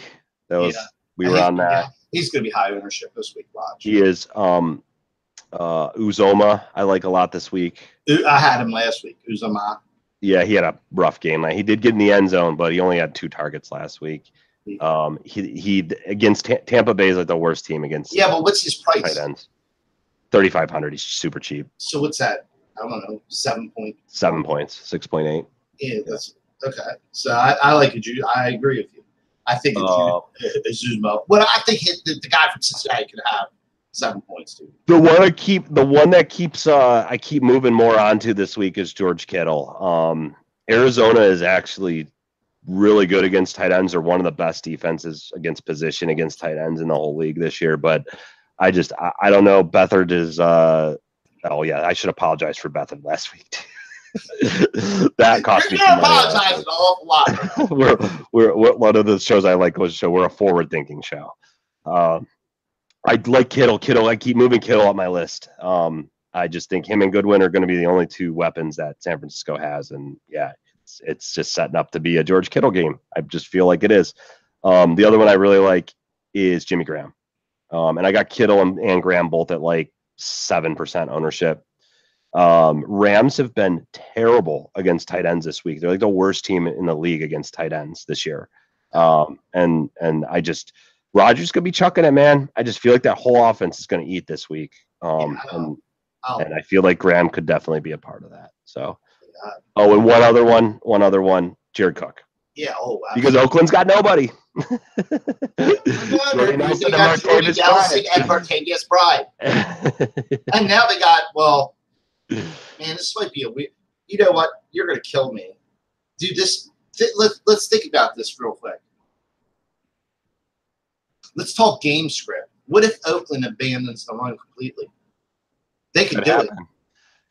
We were on that. He's going to be high ownership this week, Raj. He is. Uzoma, I like a lot this week. I had him last week, Uzoma. Yeah, he had a rough game. He did get in the end zone, but he only had 2 targets last week. He against Tampa Bay is like the worst team against. Yeah, but what's his price? Tight ends. 3,500. He's super cheap. So what's that? I don't know. 7 points. 7 points. 6.8. Yeah, that's okay. So I like it. I agree with you. I think it's Uzoma. Well, I think the guy from Cincinnati could have 7 points, dude. The one that keeps I keep moving more onto this week is George Kittle. Arizona is actually really good against tight ends, or one of the best defenses against position against tight ends in the whole league this year. But I don't know. Beathard is oh yeah, I should apologize for Beathard last week. That cost me some money. You're apologizing an awful lot. we're one of the shows I like was show. We're a forward-thinking show. I like Kittle. I keep moving Kittle up my list. I just think him and Goodwin are going to be the only 2 weapons that San Francisco has, and yeah, it's just setting up to be a George Kittle game. I just feel like it is. The other one I really like is Jimmy Graham, and I got Kittle and Graham both at like 7% ownership. Rams have been terrible against tight ends this week. They're like the worst team in the league against tight ends this year. And I just Rodgers gonna be chucking it, man. I just feel like that whole offense is gonna eat this week. And I feel like Graham could definitely be a part of that. So and one other one, Jared Cook. Yeah. Oh, because Oakland's got nobody. They got Jordy Nelson and Martavius Bryant. And now they got, well, man, this might be a weird. You know what? You're going to kill me. Dude, let's think about this real quick. Let's talk game script. What if Oakland abandons the run completely? They could do it.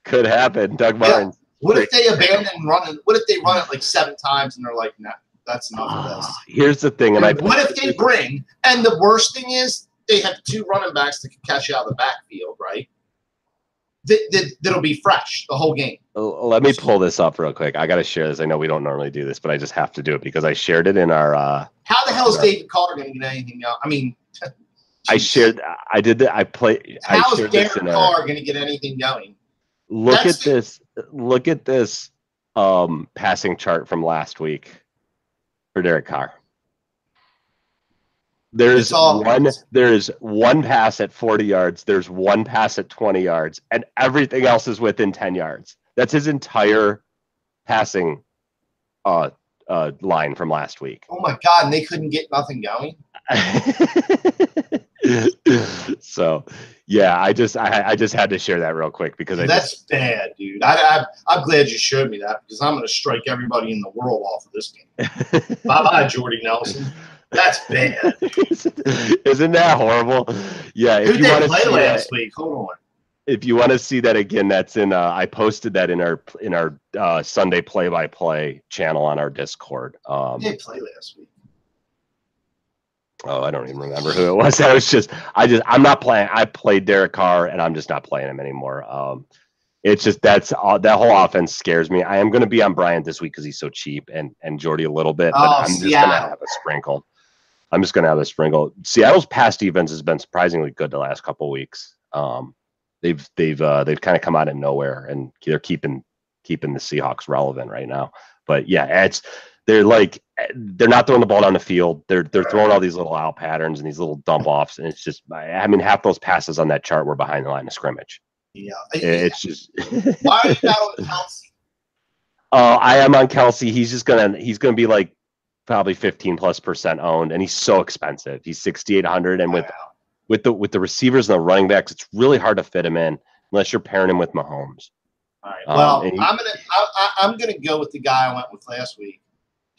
Could happen. Doug Martin. Yeah. What if they abandon running? What if they run it like 7 times and they're like, nah, that's enough of this? Here's the thing. And what if they bring, and the worst thing is they have 2 running backs that can catch you out of the backfield, right? That'll be fresh the whole game. Let me pull this up real quick. I got to share this. I know we don't normally do this, but I just have to do it because I shared it in our. How the hell is David Carr going to get anything out? I mean, I shared. I did that. How is Derek Carr going to get anything going? Look at this. Look at this passing chart from last week for Derek Carr. There's one pass at 40 yards. There's one pass at 20 yards, and everything else is within 10 yards. That's his entire passing line from last week. Oh my God! And they couldn't get nothing going. So, yeah, I just had to share that real quick because that's bad, dude. I'm glad you showed me that because I'm going to strike everybody in the world off of this game. Bye, Jordy Nelson. That's bad. Isn't that horrible? Yeah. Who did they play last week? Hold on. If you want to see that again, that's in. I posted that in our Sunday play-by-play channel on our Discord. Who did they play last week? Oh, I don't even remember who it was. I'm not playing. I played Derek Carr, and I'm just not playing him anymore. It's just that whole offense scares me. I am going to be on Bryant this week because he's so cheap, and Jordy a little bit, but I'm just going to have a sprinkle. Seattle's pass defense has been surprisingly good the last couple of weeks. They've kind of come out of nowhere, and they're keeping the Seahawks relevant right now. But yeah, they're not throwing the ball down the field. They're throwing all these little out patterns and these little dump offs, and it's just, I mean, half those passes on that chart were behind the line of scrimmage. Yeah, it's just. Why are you not on Kelsey? I am on Kelsey. He's gonna be like probably 15+% owned, and he's so expensive. He's 6,800, and with the receivers and the running backs, it's really hard to fit him in unless you're pairing him with Mahomes. All right. Well, I'm gonna go with the guy I went with last week,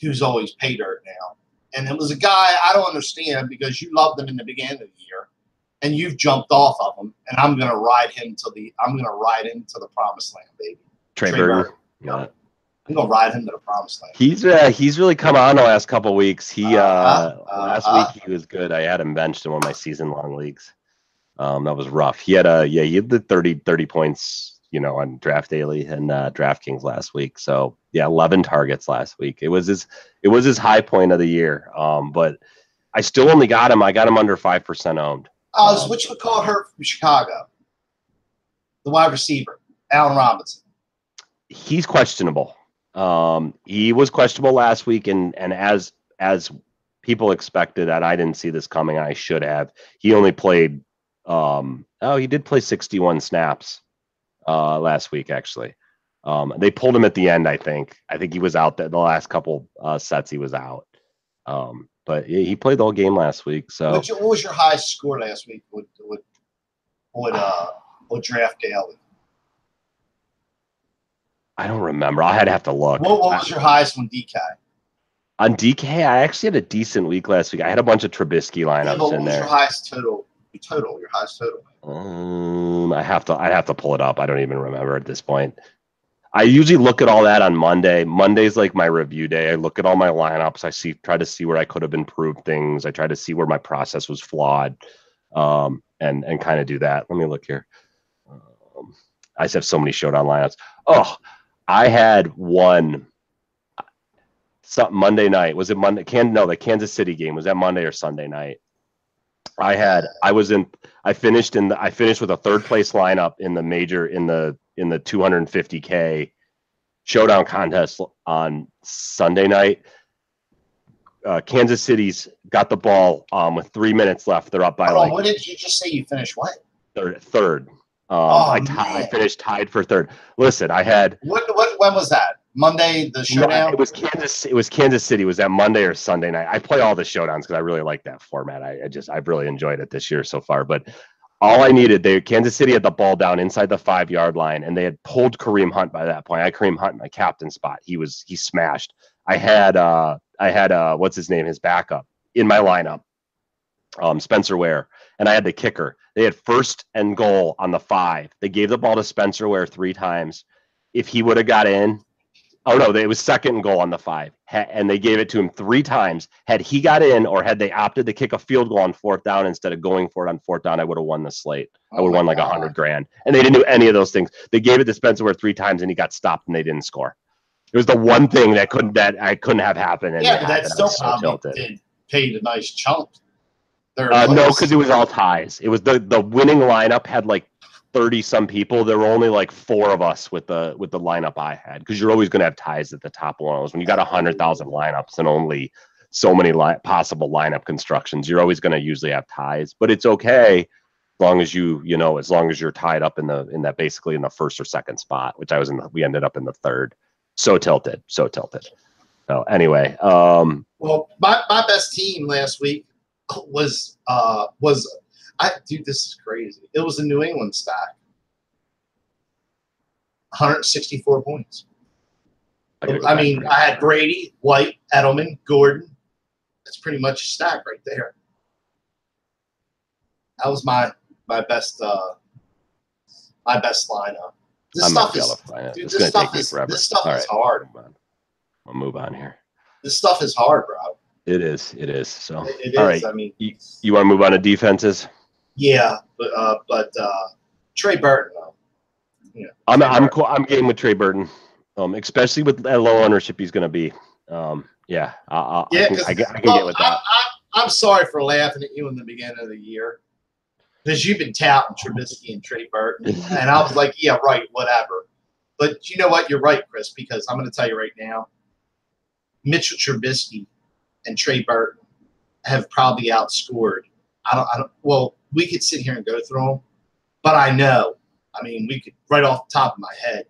who's always pay dirt now, and it was a guy I don't understand because you loved him in the beginning of the year, and you've jumped off of him, and I'm gonna ride him to the promised land, baby. Trey Burton. Yeah. I'm gonna ride him to the promised land. He's really come on the last couple of weeks. Last week he was good. I had him benched in one of my season-long leagues. That was rough. He had the 30 points, on Draftdaily and DraftKings last week. So yeah, 11 targets last week. It was his high point of the year. But I still only got him. I got him under 5% owned. What you would call hurt from Chicago? The wide receiver, Allen Robinson. He's questionable. He was questionable last week, and as people expected, that I didn't see this coming. I should have. He only played. He did play 61 snaps last week. Actually, they pulled him at the end. I think he was out there the last couple sets. He was out. But he played the whole game last week. So what was your highest score last week with Draftdaily? I don't remember. I'd have to look. What was your highest on DK? On DK, I actually had a decent week last week. I had a bunch of Trubisky lineups in there. What was your highest total? Your highest total? I'd have to pull it up. I don't even remember at this point. I usually look at all that on Monday. Monday's like my review day. I look at all my lineups. try to see where I could have improved things. I try to see where my process was flawed, and kind of do that. Let me look here. I just have so many showdown lineups. Oh, I had one. Monday night. Was it Monday? The Kansas City game. Was that Monday or Sunday night? I finished with a third place lineup in the major in the 250K showdown contest on Sunday night. Kansas City's got the ball with 3 minutes left. They're up by what did you just say? You finished what? Third. I finished tied for third. Listen, I had when was that? Monday, the showdown? It was Kansas City. Was that Monday or Sunday night? I play all the showdowns because I really like that format. I've really enjoyed it this year so far. But all I needed, Kansas City had the ball down inside the 5-yard line, and they had pulled Kareem Hunt by that point. I had Kareem Hunt in my captain spot. He smashed. I had what's his name, his backup in my lineup, Spencer Ware, and I had the kicker. They had 1st and goal on the 5. They gave the ball to Spencer Ware 3 times. If he would have got in, oh no, it was 2nd and goal on the 5, and they gave it to him 3 times. Had he got in, or had they opted to kick a field goal on 4th down instead of going for it on 4th down, I would have won the slate. I would have won like $100,000. And they didn't do any of those things. They gave it to Spencer Ware 3 times, and he got stopped, and they didn't score. It was the one thing that I couldn't have happened. And yeah, but that still probably did paid a nice chunk. No, because it was all ties. It was the winning lineup had like 30-some people. There were only like 4 of us with the lineup I had, because you're always going to have ties at the top of one of those. When you got 100,000 lineups and only so many possible lineup constructions, you're always going to usually have ties. But it's okay as long as as long as you're tied up in that basically in the 1st or 2nd spot, which I was in. We ended up in the 3rd. So tilted. So anyway, well, my best team last week was dude, this is crazy. It was a New England stack. 164 points. I mean, I had Brady, White, Edelman, Gordon. That's pretty much a stack right there. That was my best lineup. This stuff is hard. I'll move on here. This stuff is hard, bro. It is. So it is. All right. I mean, you want to move on to defenses? Yeah, but Trey Burton. Yeah, I'm game with Trey Burton, especially with that low ownership he's going to be. I can get with that. I'm sorry for laughing at you in the beginning of the year, because you've been touting Trubisky and Trey Burton, and I was like, yeah, right, whatever. But you know what? You're right, Chris, because I'm going to tell you right now, Mitchell Trubisky and Trey Burton have probably outscored. Well, we could sit here and go through them, but I know. I mean, we could, right off the top of my head,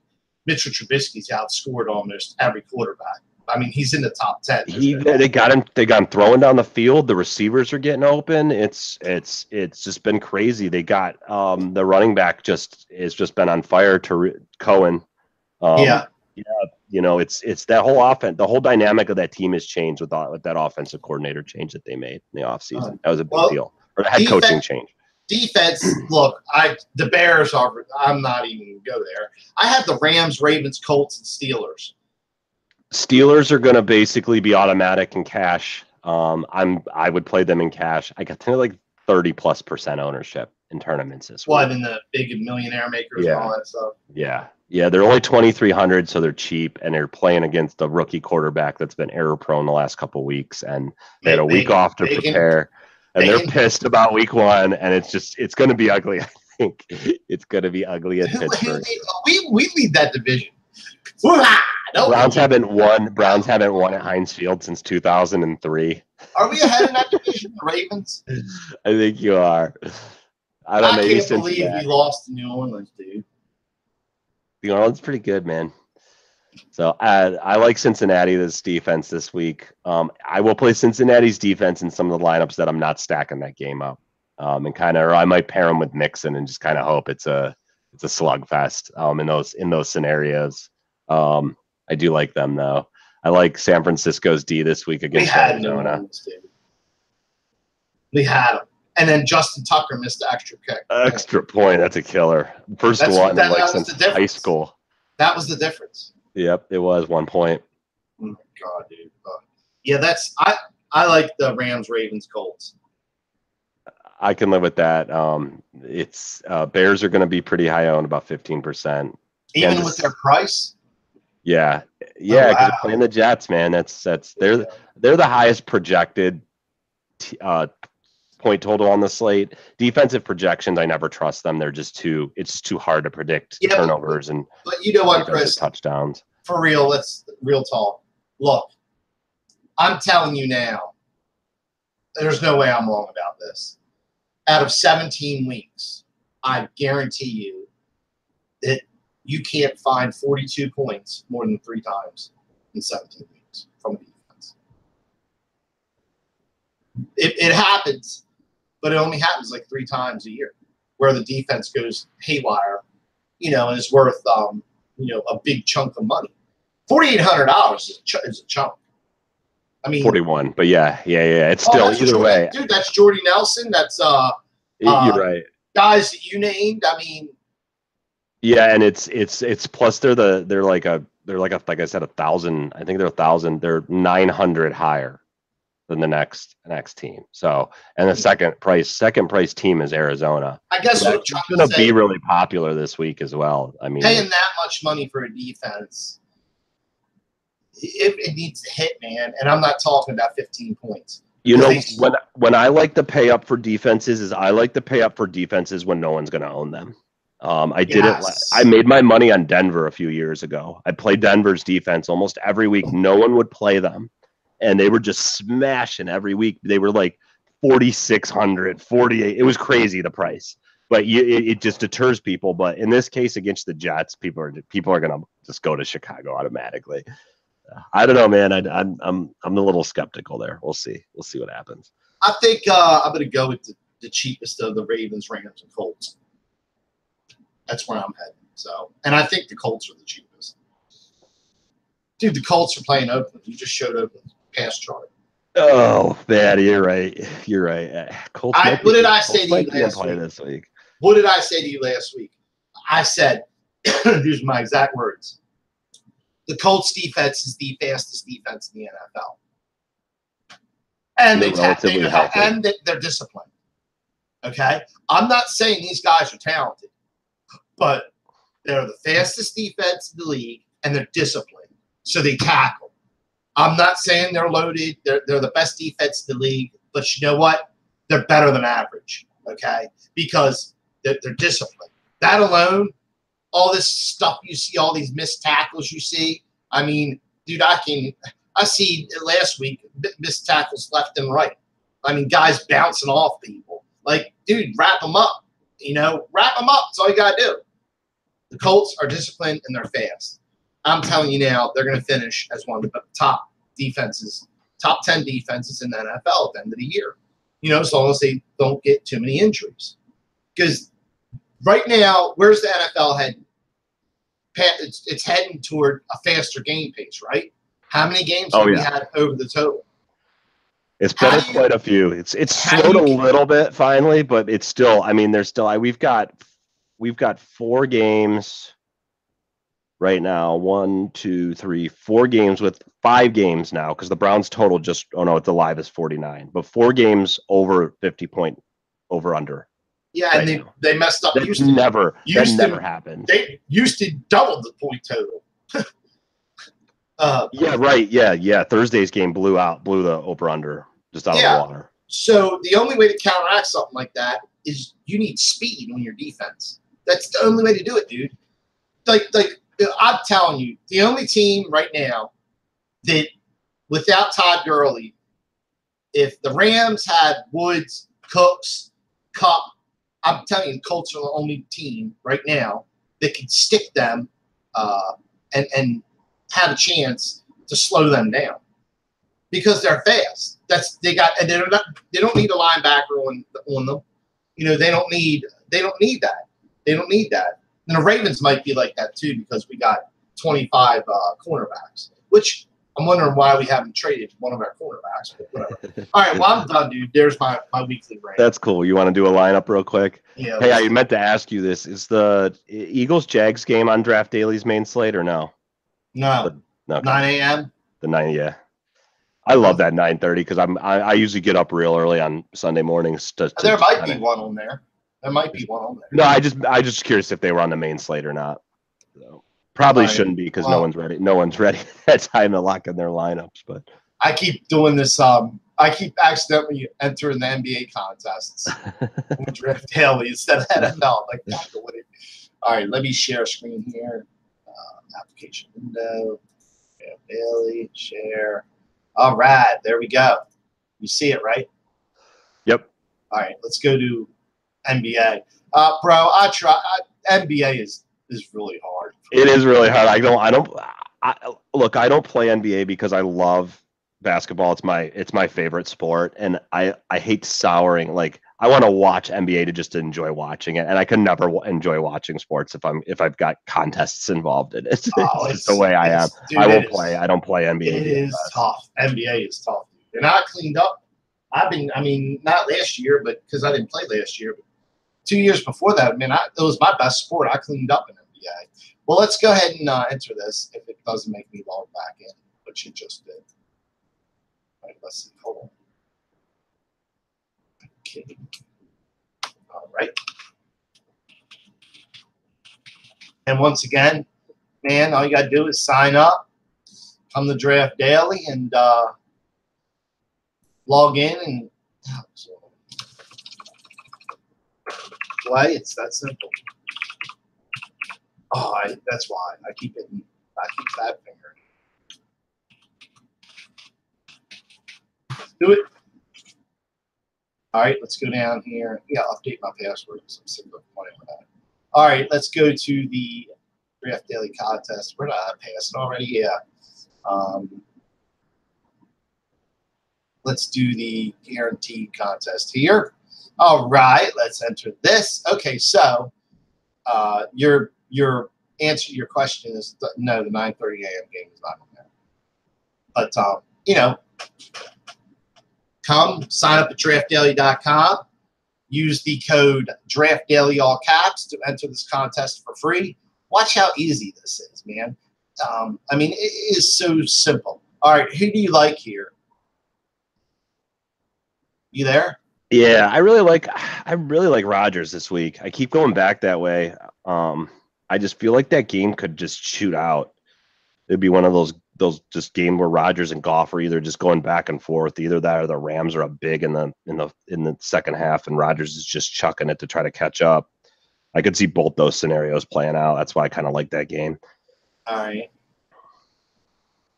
Mitchell Trubisky's outscored almost every quarterback. I mean, he's in the top 10. They got him throwing down the field. The receivers are getting open. It's just been crazy. They got the running back has just been on fire to Cohen. It's that whole offense. The whole dynamic of that team has changed with that offensive coordinator change that they made in the offseason. That was a big deal. Or the head coaching change. Defense, look, the Bears are. I'm not even going to go there. I have the Rams, Ravens, Colts, and Steelers. Steelers are going to basically be automatic in cash. I would play them in cash. I got to like 30+% ownership in tournaments this week. What, in the big millionaire makers and all that stuff? Yeah, they're only 2,300, so they're cheap, and they're playing against a rookie quarterback that's been error prone the last couple of weeks, and they had a week off to prepare, and they're pissed about week 1, and it's going to be ugly. I think it's going to be ugly at Pittsburgh. We lead that division. Browns haven't won at Heinz Field since 2003. Are we ahead in that division, the Ravens? I think you are. I can't believe we lost to New Orleans, dude. New Orleans is pretty good, man. So I like Cincinnati's defense this week. I will play Cincinnati's defense in some of the lineups that I'm not stacking that game up, or I might pair them with Mixon and just kind of hope it's a slugfest in those scenarios. I do like them though. I like San Francisco's D this week against Arizona. We had them. And then Justin Tucker missed the extra kick. Extra point. That's a killer. First one since high school. That was the difference. Yep, it was 1 point. Oh my God, dude. Yeah, I like the Rams, Ravens, Colts. I can live with that. It's Bears are going to be pretty high owned, about 15%. Even with their price? Yeah, because they're playing the Jets, man. They're the highest projected point total on the slate. Defensive projections, I never trust them. It's just too hard to predict turnovers and. But you know what, Chris? Touchdowns. For real, let's real talk. Look, I'm telling you now, there's no way I'm wrong about this. Out of 17 weeks, I guarantee you that you can't find 42 points more than 3 times in 17 weeks from a defense. It happens, but it only happens like 3 times a year where the defense goes haywire, and is worth, a big chunk of money. $4,800 is a chunk. I mean, 41, but yeah. It's still either way. Dude, that's Jordy Nelson. That's you're right. Guys that you named. I mean, yeah, and it's plus they're like I said 1,000. I think they're 1,000. They're 900 higher than the next team. So, and the second price team is Arizona. I guess so that's going to be really popular this week as well. I mean, paying that much money for a defense, it needs to hit, man. And I'm not talking about 15 points. When I like to pay up for defenses, is I like to pay up for defenses when no one's going to own them. I made my money on Denver a few years ago. I played Denver's defense almost every week. No one would play them, and they were just smashing every week. They were like 4,600, 48. It was crazy, the price, but it just deters people. But in this case, against the Jets, people are going to just go to Chicago automatically. I don't know, man. I'm a little skeptical there. We'll see what happens. I think I'm going to go with the cheapest of the Ravens, Rams, and Colts. That's where I'm heading. So, and I think the Colts are the cheapest. Dude, the Colts are playing Oakland. You just showed Oakland's pass chart. Oh, man, you're right. Colts. What did I say to you last week? This week? What did I say to you last week? I said, these are my exact words. The Colts defense is the fastest defense in the NFL. And they're disciplined. Okay? I'm not saying these guys are talented, but they're the fastest defense in the league, and they're disciplined. So they tackle. I'm not saying they're loaded. They're the best defense in the league, but you know what? They're better than average, okay? Because they're disciplined. That alone, all this stuff you see, all these missed tackles you see, I mean, dude, I see last week missed tackles left and right. I mean, guys bouncing off people. Like, dude, wrap them up. Wrap them up. That's all you got to do. The Colts are disciplined and they're fast. I'm telling you now, they're going to finish as one of the top 10 defenses in the NFL at the end of the year. As long as they don't get too many injuries. Because right now, where's the NFL heading? It's heading toward a faster game pace, right? How many games have we had over the total? It's been quite a few. It's slowed a little bit finally, but it's still. I mean, there's still. We've got 4 games right now. 1, 2, 3, 4 games with 5 games now because the Browns total just. Oh no, it's alive is 49, but 4 games over 50 point over under. Yeah, right, and they messed up. That never happened. They used to double the point total. Yeah, right. Yeah. Thursday's game blew the over-under just out of the water. So the only way to counteract something like that is you need speed on your defense. That's the only way to do it, dude. Like I'm telling you, the only team right now that without Todd Gurley, if the Rams had Woods, Cooks, Kupp, I'm telling you, Colts are the only team right now that can stick them and have a chance to slow them down because they're fast. They don't need a linebacker on them. They don't need that. They don't need that. And the Ravens might be like that too because we got 25 cornerbacks, which I'm wondering why we haven't traded one of our cornerbacks, but whatever. All right, well, I'm done, dude. There's my weekly rant. That's cool. You want to do a lineup real quick? Yeah. Hey, I meant to ask you this. Is the Eagles-Jags game on Draft Daily's main slate or no? No. 9 a.m.? The 9, yeah. I love that 9:30 because I usually get up real early on Sunday mornings. There might be one on there. No, I just curious if they were on the main slate or not. So. Probably shouldn't be because no one's ready. No one's ready at time to lock in their lineups. But I keep doing this. I keep accidentally entering the NBA contests on Draft Daily instead of NFL. Like, all right, let me share screen here. Application window. Draft Daily share. All right, there we go. You see it, right? Yep. All right, let's go to NBA. Bro, NBA is really hard. It is really hard. Look, I don't play NBA because I love basketball. It's my favorite sport, and I hate souring. Like, I want to watch NBA to just enjoy watching it, and I can never enjoy watching sports if I've got contests involved in it. It's just the way I am. Dude, I don't play NBA. It is tough. NBA is tough, dude. And I cleaned up. Not last year, but because I didn't play last year, but 2 years before that, man, it was my best sport. I cleaned up in NBA. Well, let's go ahead and enter this if it doesn't make me log back in, which it just did. All right, let's see. Hold on. Okay. All right. And once again, man, all you got to do is sign up, come to Draft Daily, and log in and play. It's that simple. Oh, that's why I keep that finger. Do it. All right, let's go down here. Yeah, update my password because I'm sick of playing with that. All right, let's go to the Draft Daily contest. Where did I pass it already? Yeah. Let's do the guaranteed contest here. All right, let's enter this. Okay, so your answer to your question is no, the 9:30 a.m. game is not on there. But come sign up at draftdaily.com. Use the code DraftDaily all caps to enter this contest for free. Watch how easy this is, man. It is so simple. All right, who do you like here? You there? Yeah, I really like Rodgers this week. I keep going back that way. I just feel like that game could just shoot out. It'd be one of those just game where Rodgers and Goff are either just going back and forth. Either that or the Rams are up big in the second half, and Rodgers is just chucking it to try to catch up. I could see both those scenarios playing out. That's why I kind of like that game. All right.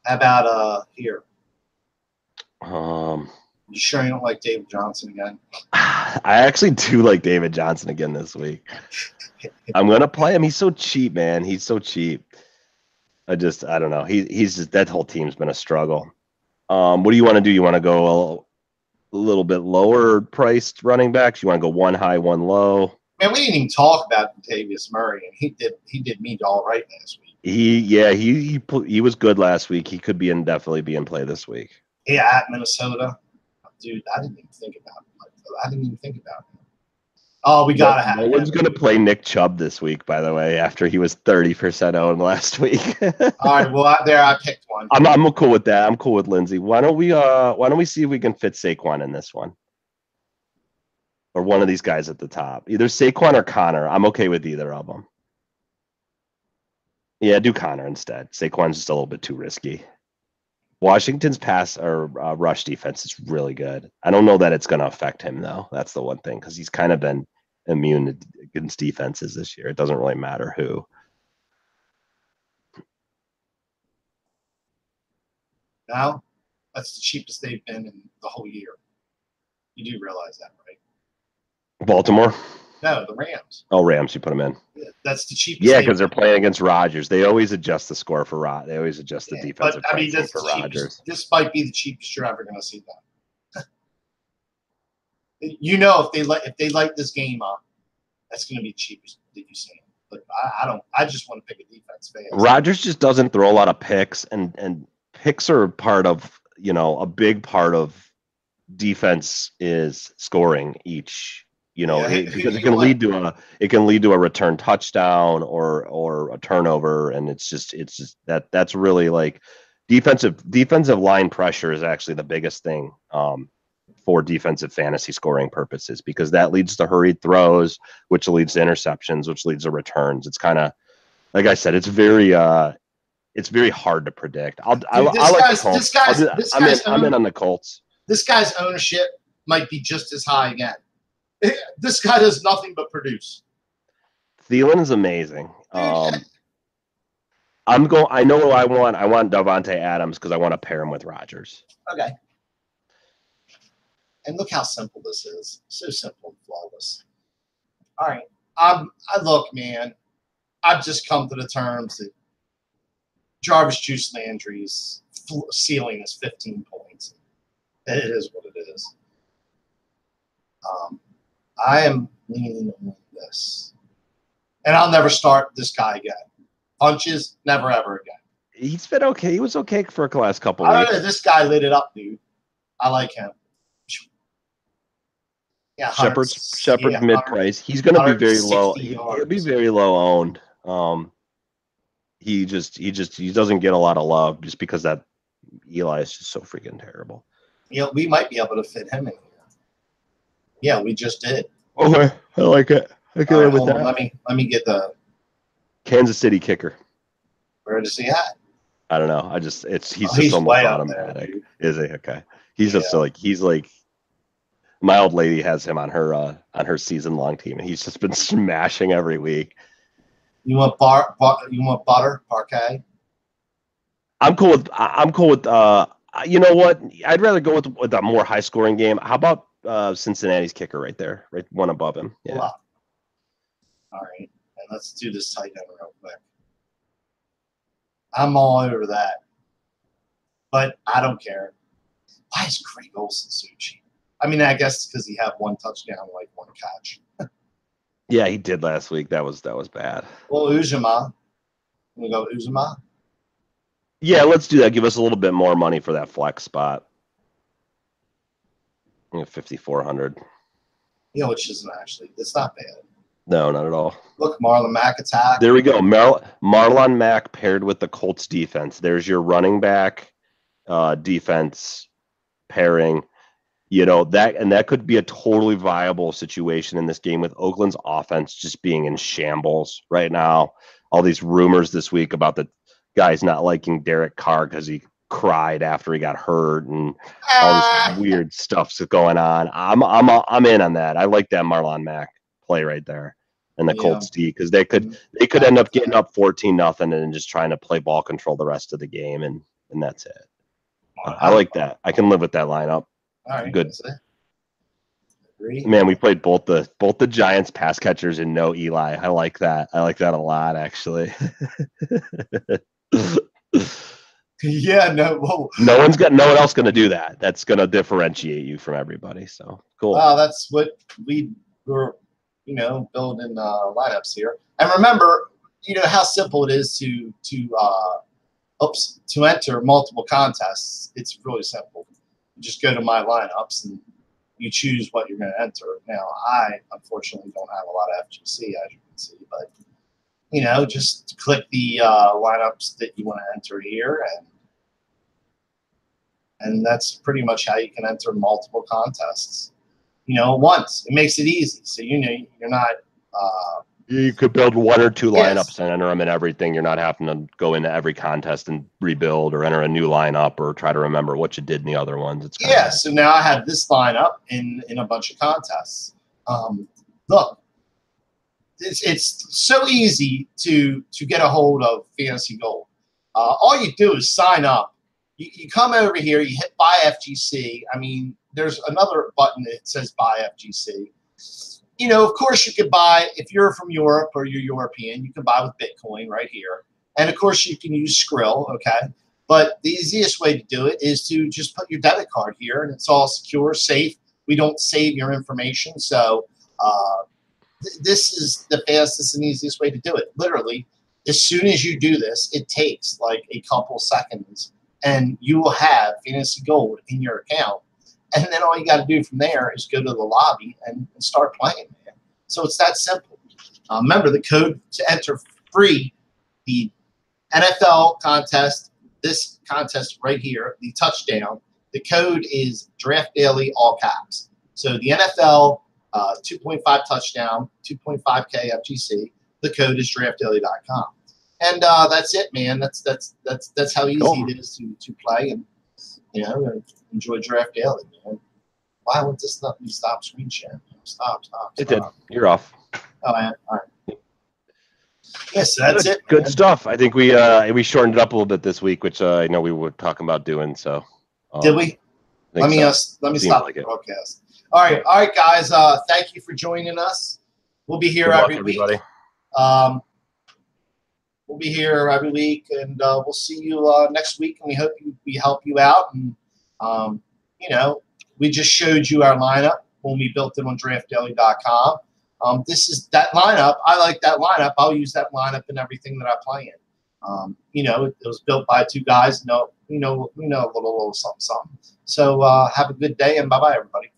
How about here? You sure you don't like David Johnson again? I actually do like David Johnson again this week. I'm gonna play him. He's so cheap, man. He's so cheap. I don't know. He's just, that whole team's been a struggle. What do you want to do? You want to go a little bit lower priced running backs? You want to go one high, one low? Man, we didn't even talk about Latavius Murray, and he did me all right last week. He was good last week. He could definitely be in play this week. Yeah, at Minnesota. Dude, I didn't even think about him. Oh, we gotta have. No one's gonna play Nick Chubb this week, by the way, after he was 30% owned last week. All right, well, I picked one. I'm cool with that. I'm cool with Lindsey. Why don't we see if we can fit Saquon in this one, or one of these guys at the top, either Saquon or Connor. I'm okay with either of them. Yeah, do Connor instead. Saquon's just a little bit too risky. Washington's pass or rush defense is really good. I don't know that it's going to affect him, though. That's the one thing, because he's kind of been immune against defenses this year. It doesn't really matter who. Now, that's the cheapest they've been in the whole year. You do realize that, right? Baltimore? No, the Rams. Oh, Rams, you put them in. Yeah, that's the cheapest. Yeah, because they're playing against Rodgers. They always adjust the score for They always adjust the defensive that's for Rodgers. This might be the cheapest you're ever going to see that. If they light this game up, that's going to be the cheapest that you see. But I just want to pick a defense fast. Rodgers just doesn't throw a lot of picks, and picks are part of, a big part of defense is scoring each. Because it can lead to a return touchdown or a turnover, and it's just that's really like defensive line pressure is actually the biggest thing for defensive fantasy scoring purposes, because that leads to hurried throws, which leads to interceptions, which leads to returns. It's kind of, like I said, it's very hard to predict. I'm in on the Colts. This guy's ownership might be just as high again. This guy does nothing but produce. Thielen is amazing. I know what I want. I want Davante Adams because I want to pair him with Rodgers. Okay. And look how simple this is. So simple and flawless. All right. Look, man. I've just come to the terms that Jarvis Juice Landry's ceiling is 15 points. It is what it is. I am leaning on this. And I'll never start this guy again. Punches, never, ever again. He's been okay. He was okay for the last couple I weeks. don't know. This guy lit it up, dude. I like him. Yeah, Shepard's mid price. He's going to be very low. He'll be very low owned. He doesn't get a lot of love just because that Eli is just so freaking terrible. You know, we might be able to fit him in here. Yeah, we just did. Okay, I like it. I can live with that. Let me get the Kansas City kicker. Where does he at? I don't know. He's just almost automatic. Is he? Okay. He's just like my old lady has him on her season long team, and he's just been smashing every week. You want butter parquet? I'm cool with you know what? I'd rather go with a more high scoring game. How about Cincinnati's kicker right there, right one above him? Yeah. All right, and let's do this tight end real quick. I'm all over that, but I don't care. Why is Craig Olsen so cheap? I mean, I guess because he had one touchdown, like one catch. Yeah, he did last week. That was bad. Well, Uzuma. Can we go with Uzuma? Yeah, let's do that. Give us a little bit more money for that flex spot. 5,400. Yeah, which isn't actually. It's not bad. No, not at all. Look, Marlon Mack attack. There we go. Marlon Mack paired with the Colts defense. There's your running back defense pairing. You know, that could be a totally viable situation in this game with Oakland's offense just being in shambles right now. All these rumors this week about the guys not liking Derek Carr because he cried after he got hurt and all this weird stuff's going on. I'm in on that. I like that Marlon Mack play right there. And the Colts D, because they could end up getting up 14-0 and just trying to play ball control the rest of the game, and that's it. I like that. I can live with that lineup. All right, good. Agree. Man, we played both the Giants pass catchers and no Eli. I like that. I like that a lot, actually. Yeah, no. No one else going to do that. That's going to differentiate you from everybody. So cool. Well, that's what we were. Building lineups here. And remember, how simple it is to enter multiple contests. It's really simple. You just go to my lineups and you choose what you're going to enter. Now, I unfortunately don't have a lot of FGC, as you can see, but just click the lineups that you want to enter here, and that's pretty much how you can enter multiple contests. Once. It makes it easy. So, you're not... you could build one or two lineups and enter them in everything. You're not having to go into every contest and rebuild or enter a new lineup or try to remember what you did in the other ones. So now I have this lineup in a bunch of contests. Look, it's so easy to get a hold of Fantasy Gold. All you do is sign up. You come over here, you hit buy FGC. I mean, there's another button that says buy FGC. Of course you could buy, if you're from Europe or you're European, you can buy with Bitcoin right here. And of course you can use Skrill, okay? But the easiest way to do it is to just put your debit card here, and it's all secure, safe. We don't save your information. So this is the fastest and easiest way to do it. Literally, as soon as you do this, it takes like a couple seconds, and you will have Fantasy Gold in your account. And then all you got to do from there is go to the lobby and start playing, man. So it's that simple. Remember, the code to enter free the NFL contest, this contest right here, the touchdown, the code is Draftdaily, all caps. So the NFL 2.5 touchdown, 2.5K FGC, the code is draftdaily.com. And that's it, man. That's how easy it is to play and enjoy Draft Daily, man. Why won't this let me stop screen sharing? Stop. It did. You're off. Oh, man. All right. Yes, that's it. Good stuff. I think we shortened it up a little bit this week, which I know we were talking about doing. So did we? Let me stop the broadcast. All right, guys. Thank you for joining us. We'll be here every week. we'll be here every week, and we'll see you next week. And we hope we help you out. And you know, we just showed you our lineup when we built it on draftdaily.com. This is that lineup. I like that lineup. I'll use that lineup in everything that I play in. You know, it was built by two guys. We know a little something. So have a good day, and bye-bye, everybody.